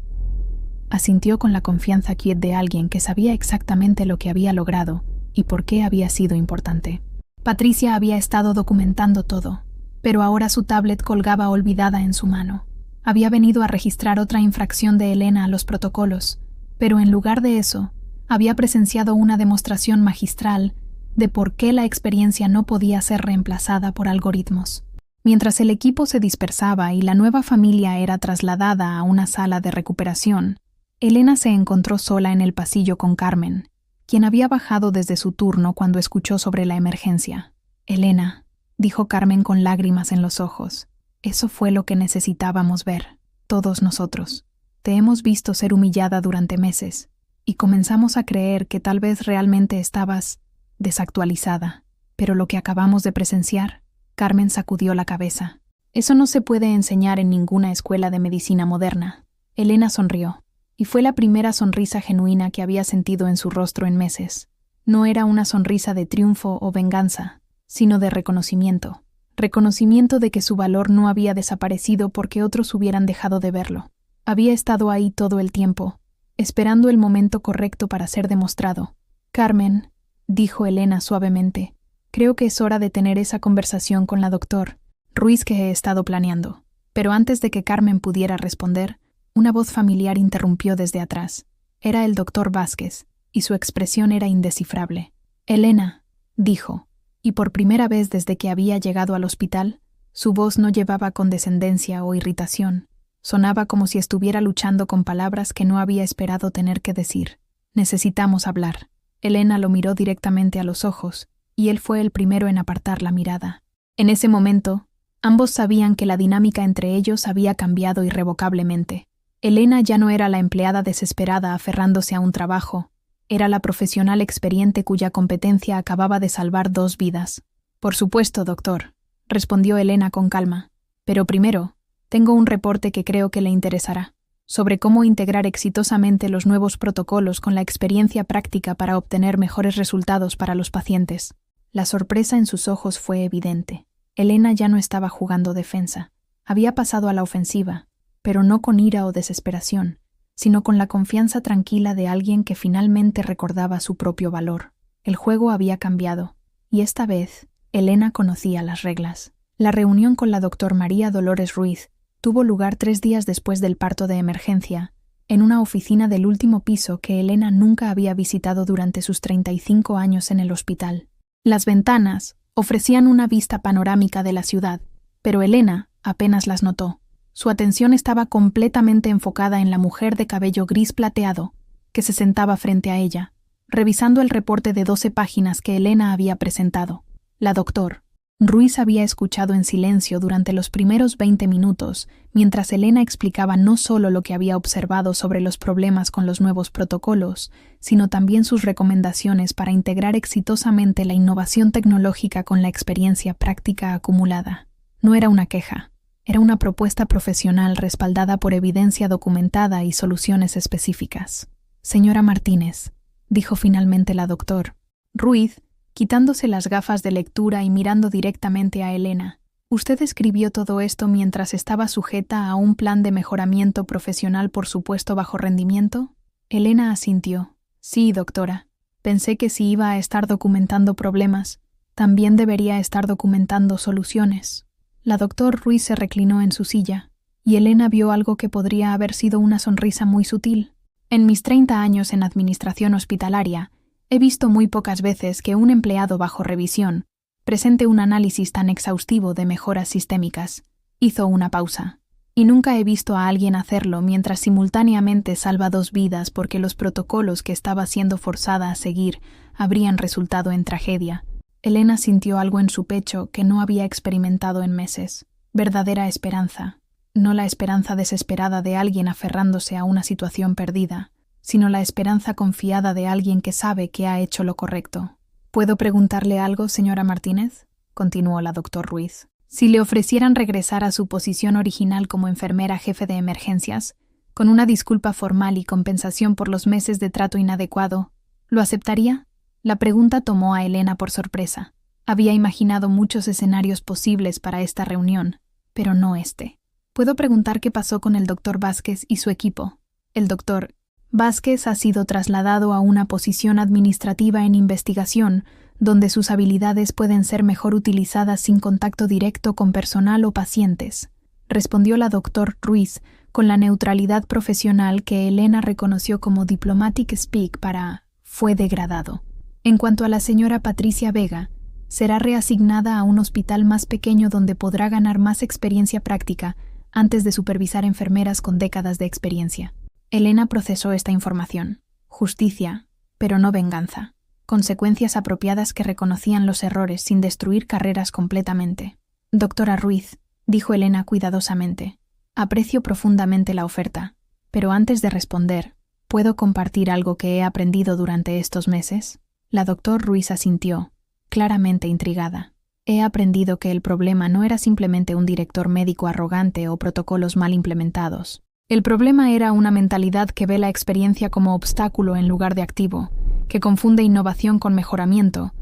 Asintió con la confianza quieta de alguien que sabía exactamente lo que había logrado y por qué había sido importante. Patricia había estado documentando todo, pero ahora su tablet colgaba olvidada en su mano. Había venido a registrar otra infracción de Elena a los protocolos, pero en lugar de eso, había presenciado una demostración magistral de por qué la experiencia no podía ser reemplazada por algoritmos. Mientras el equipo se dispersaba y la nueva familia era trasladada a una sala de recuperación, Elena se encontró sola en el pasillo con Carmen, quien había bajado desde su turno cuando escuchó sobre la emergencia. «Elena», dijo Carmen con lágrimas en los ojos, «eso fue lo que necesitábamos ver, todos nosotros. Te hemos visto ser humillada durante meses, y comenzamos a creer que tal vez realmente estabas desactualizada. Pero lo que acabamos de presenciar», Carmen sacudió la cabeza, «eso no se puede enseñar en ninguna escuela de medicina moderna». Elena sonrió, y fue la primera sonrisa genuina que había sentido en su rostro en meses. No era una sonrisa de triunfo o venganza, sino de reconocimiento. Reconocimiento de que su valor no había desaparecido porque otros hubieran dejado de verlo. Había estado ahí todo el tiempo, esperando el momento correcto para ser demostrado. «Carmen», dijo Elena suavemente, «creo que es hora de tener esa conversación con la doctora Ruiz que he estado planeando». Pero antes de que Carmen pudiera responder, una voz familiar interrumpió desde atrás. Era el doctor Vázquez, y su expresión era indescifrable. «Elena», dijo, y por primera vez desde que había llegado al hospital, su voz no llevaba condescendencia o irritación. Sonaba como si estuviera luchando con palabras que no había esperado tener que decir. «Necesitamos hablar». Elena lo miró directamente a los ojos, y él fue el primero en apartar la mirada. En ese momento, ambos sabían que la dinámica entre ellos había cambiado irrevocablemente. Elena ya no era la empleada desesperada aferrándose a un trabajo, era la profesional experiente cuya competencia acababa de salvar 2 vidas. «Por supuesto, doctor», respondió Elena con calma, «pero primero, tengo un reporte que creo que le interesará, sobre cómo integrar exitosamente los nuevos protocolos con la experiencia práctica para obtener mejores resultados para los pacientes». La sorpresa en sus ojos fue evidente. Elena ya no estaba jugando defensa. Había pasado a la ofensiva, pero no con ira o desesperación, sino con la confianza tranquila de alguien que finalmente recordaba su propio valor. El juego había cambiado, y esta vez Elena conocía las reglas. La reunión con la doctora María Dolores Ruiz tuvo lugar 3 días después del parto de emergencia, en una oficina del último piso que Elena nunca había visitado durante sus 35 años en el hospital. Las ventanas ofrecían una vista panorámica de la ciudad, pero Elena apenas las notó. Su atención estaba completamente enfocada en la mujer de cabello gris plateado que se sentaba frente a ella, revisando el reporte de 12 páginas que Elena había presentado. La doctora Ruiz había escuchado en silencio durante los primeros 20 minutos, mientras Elena explicaba no solo lo que había observado sobre los problemas con los nuevos protocolos, sino también sus recomendaciones para integrar exitosamente la innovación tecnológica con la experiencia práctica acumulada. No era una queja, era una propuesta profesional respaldada por evidencia documentada y soluciones específicas. Señora Martínez, dijo finalmente la doctora Ruiz, quitándose las gafas de lectura y mirando directamente a Elena. ¿Usted escribió todo esto mientras estaba sujeta a un plan de mejoramiento profesional por supuesto bajo rendimiento? Elena asintió. Sí, doctora. Pensé que si iba a estar documentando problemas, también debería estar documentando soluciones. La doctora Ruiz se reclinó en su silla, y Elena vio algo que podría haber sido una sonrisa muy sutil. En mis 30 años en administración hospitalaria, he visto muy pocas veces que un empleado bajo revisión presente un análisis tan exhaustivo de mejoras sistémicas. Hizo una pausa. Y nunca he visto a alguien hacerlo mientras simultáneamente salva 2 vidas porque los protocolos que estaba siendo forzada a seguir habrían resultado en tragedia. Elena sintió algo en su pecho que no había experimentado en meses. Verdadera esperanza. No la esperanza desesperada de alguien aferrándose a una situación perdida, sino la esperanza confiada de alguien que sabe que ha hecho lo correcto. ¿Puedo preguntarle algo, señora Martínez?, continuó la doctora Ruiz. Si le ofrecieran regresar a su posición original como enfermera jefe de emergencias, con una disculpa formal y compensación por los meses de trato inadecuado, ¿lo aceptaría? La pregunta tomó a Elena por sorpresa. Había imaginado muchos escenarios posibles para esta reunión, pero no este. ¿Puedo preguntar qué pasó con el doctor Vázquez y su equipo? El doctor Vázquez ha sido trasladado a una posición administrativa en investigación, donde sus habilidades pueden ser mejor utilizadas sin contacto directo con personal o pacientes, respondió la doctora Ruiz con la neutralidad profesional que Elena reconoció como diplomatic speak para «fue degradado». En cuanto a la señora Patricia Vega, será reasignada a un hospital más pequeño donde podrá ganar más experiencia práctica antes de supervisar enfermeras con décadas de experiencia. Elena procesó esta información. Justicia, pero no venganza. Consecuencias apropiadas que reconocían los errores sin destruir carreras completamente. Doctora Ruiz, dijo Elena cuidadosamente, aprecio profundamente la oferta, pero antes de responder, ¿puedo compartir algo que he aprendido durante estos meses? La doctora Ruiz asintió, claramente intrigada. He aprendido que el problema no era simplemente un director médico arrogante o protocolos mal implementados. El problema era una mentalidad que ve la experiencia como obstáculo en lugar de activo, que confunde innovación con mejoramiento,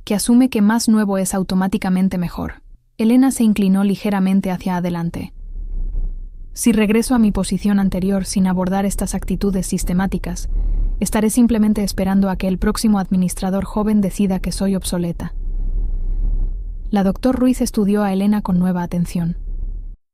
que asume que más nuevo es automáticamente mejor. Elena se inclinó ligeramente hacia adelante. Si regreso a mi posición anterior sin abordar estas actitudes sistemáticas, estaré simplemente esperando a que el próximo administrador joven decida que soy obsoleta. La doctora Ruiz estudió a Elena con nueva atención.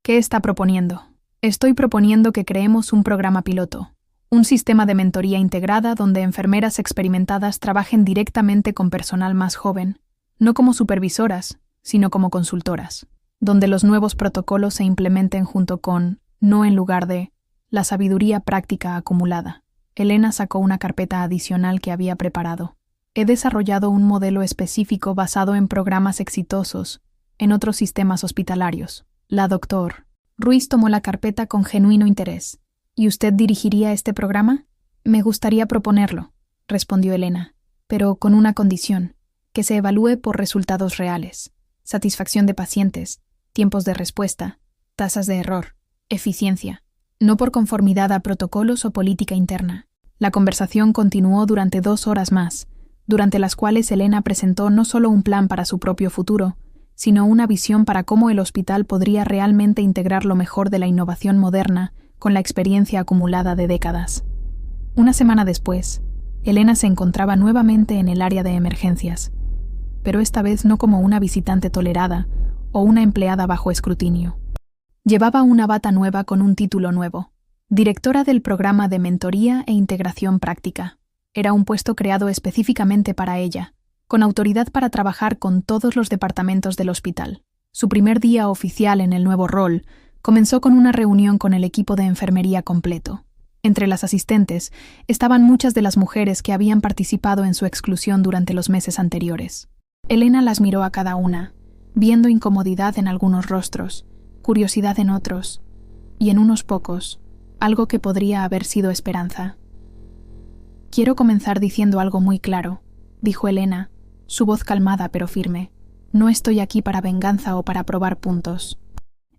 ¿Qué está proponiendo? Estoy proponiendo que creemos un programa piloto, un sistema de mentoría integrada donde enfermeras experimentadas trabajen directamente con personal más joven, no como supervisoras, sino como consultoras, donde los nuevos protocolos se implementen junto con, no en lugar de, la sabiduría práctica acumulada. Elena sacó una carpeta adicional que había preparado. He desarrollado un modelo específico basado en programas exitosos en otros sistemas hospitalarios. La doctora Ruiz tomó la carpeta con genuino interés. ¿Y usted dirigiría este programa? Me gustaría proponerlo, respondió Elena, pero con una condición, que se evalúe por resultados reales, satisfacción de pacientes, tiempos de respuesta, tasas de error, eficiencia, no por conformidad a protocolos o política interna. La conversación continuó durante 2 horas más, durante las cuales Elena presentó no solo un plan para su propio futuro, sino una visión para cómo el hospital podría realmente integrar lo mejor de la innovación moderna con la experiencia acumulada de décadas. Una semana después, Elena se encontraba nuevamente en el área de emergencias, pero esta vez no como una visitante tolerada o una empleada bajo escrutinio. Llevaba una bata nueva con un título nuevo: directora del programa de mentoría e integración práctica. Era un puesto creado específicamente para ella, con autoridad para trabajar con todos los departamentos del hospital. Su primer día oficial en el nuevo rol comenzó con una reunión con el equipo de enfermería completo. Entre las asistentes estaban muchas de las mujeres que habían participado en su exclusión durante los meses anteriores. Elena las miró a cada una, viendo incomodidad en algunos rostros, curiosidad en otros, y en unos pocos, algo que podría haber sido esperanza. «Quiero comenzar diciendo algo muy claro», dijo Elena, su voz calmada pero firme. «No estoy aquí para venganza o para probar puntos.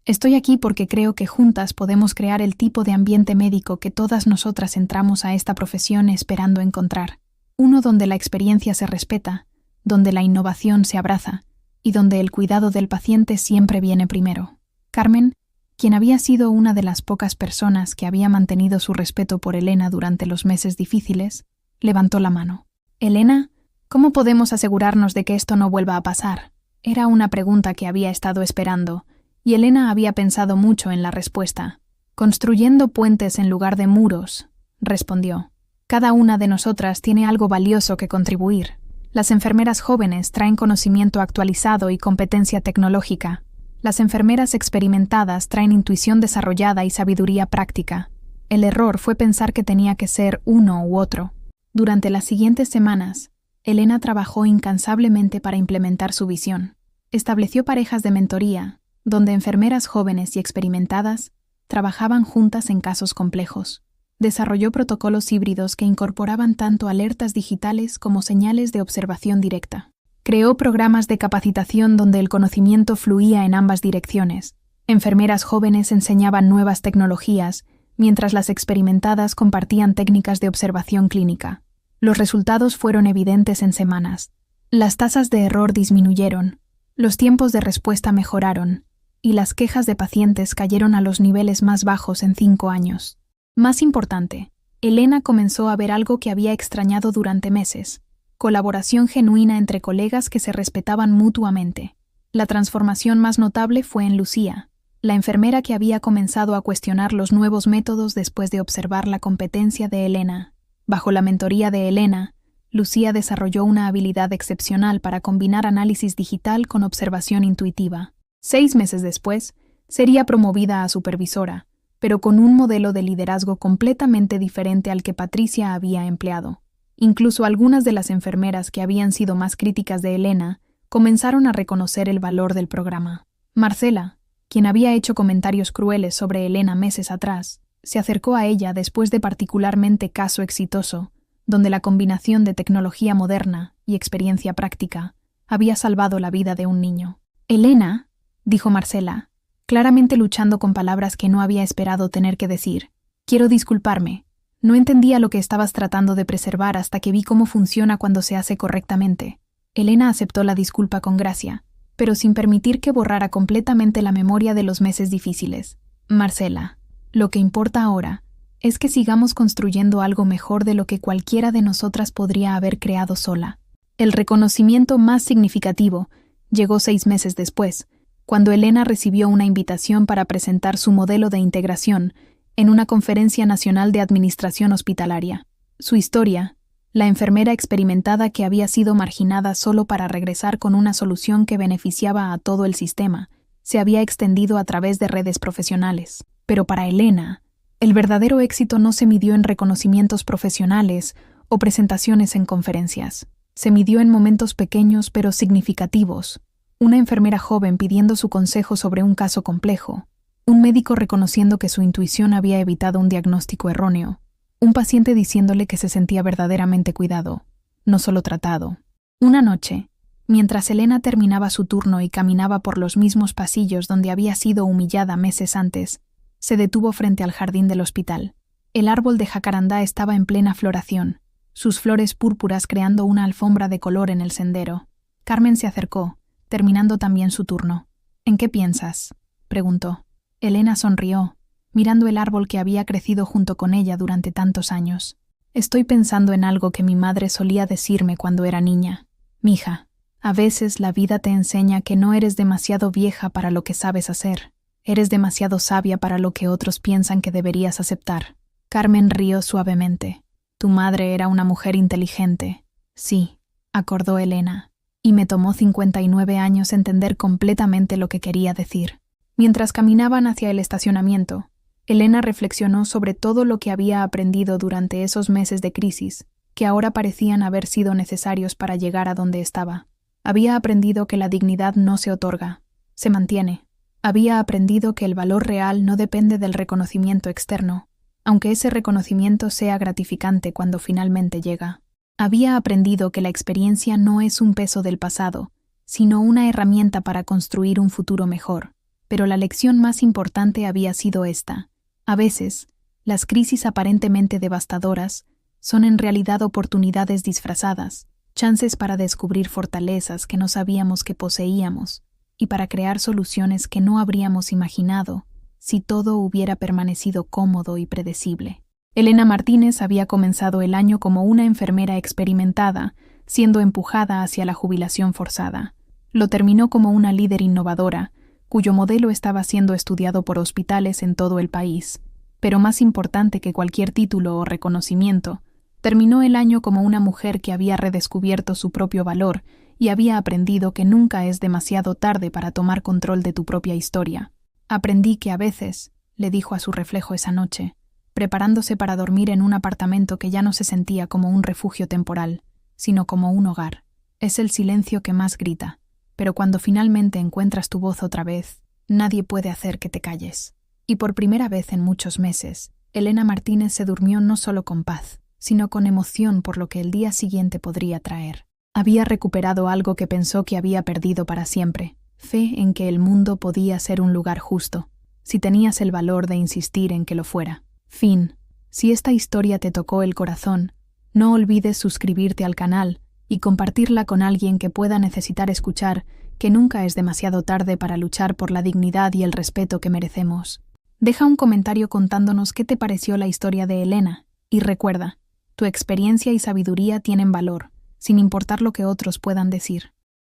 Estoy aquí porque creo que juntas podemos crear el tipo de ambiente médico que todas nosotras entramos a esta profesión esperando encontrar. Uno donde la experiencia se respeta, donde la innovación se abraza y donde el cuidado del paciente siempre viene primero». Carmen, quien había sido una de las pocas personas que había mantenido su respeto por Elena durante los meses difíciles, levantó la mano. «Elena, ¿cómo podemos asegurarnos de que esto no vuelva a pasar?». Era una pregunta que había estado esperando, y Elena había pensado mucho en la respuesta. «Construyendo puentes en lugar de muros», respondió. «Cada una de nosotras tiene algo valioso que contribuir. Las enfermeras jóvenes traen conocimiento actualizado y competencia tecnológica. Las enfermeras experimentadas traen intuición desarrollada y sabiduría práctica. El error fue pensar que tenía que ser uno u otro». Durante las siguientes semanas, Elena trabajó incansablemente para implementar su visión. Estableció parejas de mentoría, donde enfermeras jóvenes y experimentadas trabajaban juntas en casos complejos. Desarrolló protocolos híbridos que incorporaban tanto alertas digitales como señales de observación directa. Creó programas de capacitación donde el conocimiento fluía en ambas direcciones. Enfermeras jóvenes enseñaban nuevas tecnologías, mientras las experimentadas compartían técnicas de observación clínica. Los resultados fueron evidentes en semanas. Las tasas de error disminuyeron, los tiempos de respuesta mejoraron, y las quejas de pacientes cayeron a los niveles más bajos en 5 años. Más importante, Elena comenzó a ver algo que había extrañado durante meses: colaboración genuina entre colegas que se respetaban mutuamente. La transformación más notable fue en Lucía, la enfermera que había comenzado a cuestionar los nuevos métodos después de observar la competencia de Elena. Bajo la mentoría de Elena, Lucía desarrolló una habilidad excepcional para combinar análisis digital con observación intuitiva. 6 meses después, sería promovida a supervisora, pero con un modelo de liderazgo completamente diferente al que Patricia había empleado. Incluso algunas de las enfermeras que habían sido más críticas de Elena comenzaron a reconocer el valor del programa. Marcela, quien había hecho comentarios crueles sobre Elena meses atrás, se acercó a ella después de particularmente caso exitoso, donde la combinación de tecnología moderna y experiencia práctica había salvado la vida de un niño. «Elena», dijo Marcela, claramente luchando con palabras que no había esperado tener que decir, «quiero disculparme. No entendía lo que estabas tratando de preservar hasta que vi cómo funciona cuando se hace correctamente». Elena aceptó la disculpa con gracia, pero sin permitir que borrara completamente la memoria de los meses difíciles. «Marcela, lo que importa ahora es que sigamos construyendo algo mejor de lo que cualquiera de nosotras podría haber creado sola». El reconocimiento más significativo llegó 6 meses después, cuando Elena recibió una invitación para presentar su modelo de integración en una conferencia nacional de administración hospitalaria. Su historia, la enfermera experimentada que había sido marginada solo para regresar con una solución que beneficiaba a todo el sistema, se había extendido a través de redes profesionales. Pero para Elena, el verdadero éxito no se midió en reconocimientos profesionales o presentaciones en conferencias. Se midió en momentos pequeños pero significativos. Una enfermera joven pidiendo su consejo sobre un caso complejo. Un médico reconociendo que su intuición había evitado un diagnóstico erróneo. Un paciente diciéndole que se sentía verdaderamente cuidado, no solo tratado. Una noche, mientras Elena terminaba su turno y caminaba por los mismos pasillos donde había sido humillada meses antes, se detuvo frente al jardín del hospital. El árbol de jacarandá estaba en plena floración. sus flores púrpuras creando una alfombra de color en el sendero. Carmen se acercó, terminando también su turno. ¿En qué piensas?, preguntó. Elena sonrió, mirando el árbol que había crecido junto con ella durante tantos años. Estoy pensando en algo que mi madre solía decirme cuando era niña. Mija, a veces la vida te enseña que no eres demasiado vieja para lo que sabes hacer. Eres demasiado sabia para lo que otros piensan que deberías aceptar. Carmen rió suavemente. Tu madre era una mujer inteligente. Sí, acordó Elena, y me tomó 59 años entender completamente lo que quería decir. Mientras caminaban hacia el estacionamiento, Elena reflexionó sobre todo lo que había aprendido durante esos meses de crisis, que ahora parecían haber sido necesarios para llegar a donde estaba. Había aprendido que la dignidad no se otorga, se mantiene. Había aprendido que el valor real no depende del reconocimiento externo, aunque ese reconocimiento sea gratificante cuando finalmente llega. Había aprendido que la experiencia no es un peso del pasado, sino una herramienta para construir un futuro mejor. Pero la lección más importante había sido esta. A veces, las crisis aparentemente devastadoras son en realidad oportunidades disfrazadas, chances para descubrir fortalezas que no sabíamos que poseíamos y para crear soluciones que no habríamos imaginado si todo hubiera permanecido cómodo y predecible. Elena Martínez había comenzado el año como una enfermera experimentada, siendo empujada hacia la jubilación forzada. Lo terminó como una líder innovadora, cuyo modelo estaba siendo estudiado por hospitales en todo el país. Pero más importante que cualquier título o reconocimiento, terminó el año como una mujer que había redescubierto su propio valor y había aprendido que nunca es demasiado tarde para tomar control de tu propia historia. Aprendí que a veces, le dijo a su reflejo esa noche, preparándose para dormir en un apartamento que ya no se sentía como un refugio temporal, sino como un hogar. Es el silencio que más grita, pero cuando finalmente encuentras tu voz otra vez, nadie puede hacer que te calles. Y por primera vez en muchos meses, Elena Martínez se durmió no solo con paz, sino con emoción por lo que el día siguiente podría traer. Había recuperado algo que pensó que había perdido para siempre, fe en que el mundo podía ser un lugar justo, si tenías el valor de insistir en que lo fuera. Fin. Si esta historia te tocó el corazón, no olvides suscribirte al canal y compartirla con alguien que pueda necesitar escuchar que nunca es demasiado tarde para luchar por la dignidad y el respeto que merecemos. Deja un comentario contándonos qué te pareció la historia de Elena, y recuerda, tu experiencia y sabiduría tienen valor, sin importar lo que otros puedan decir.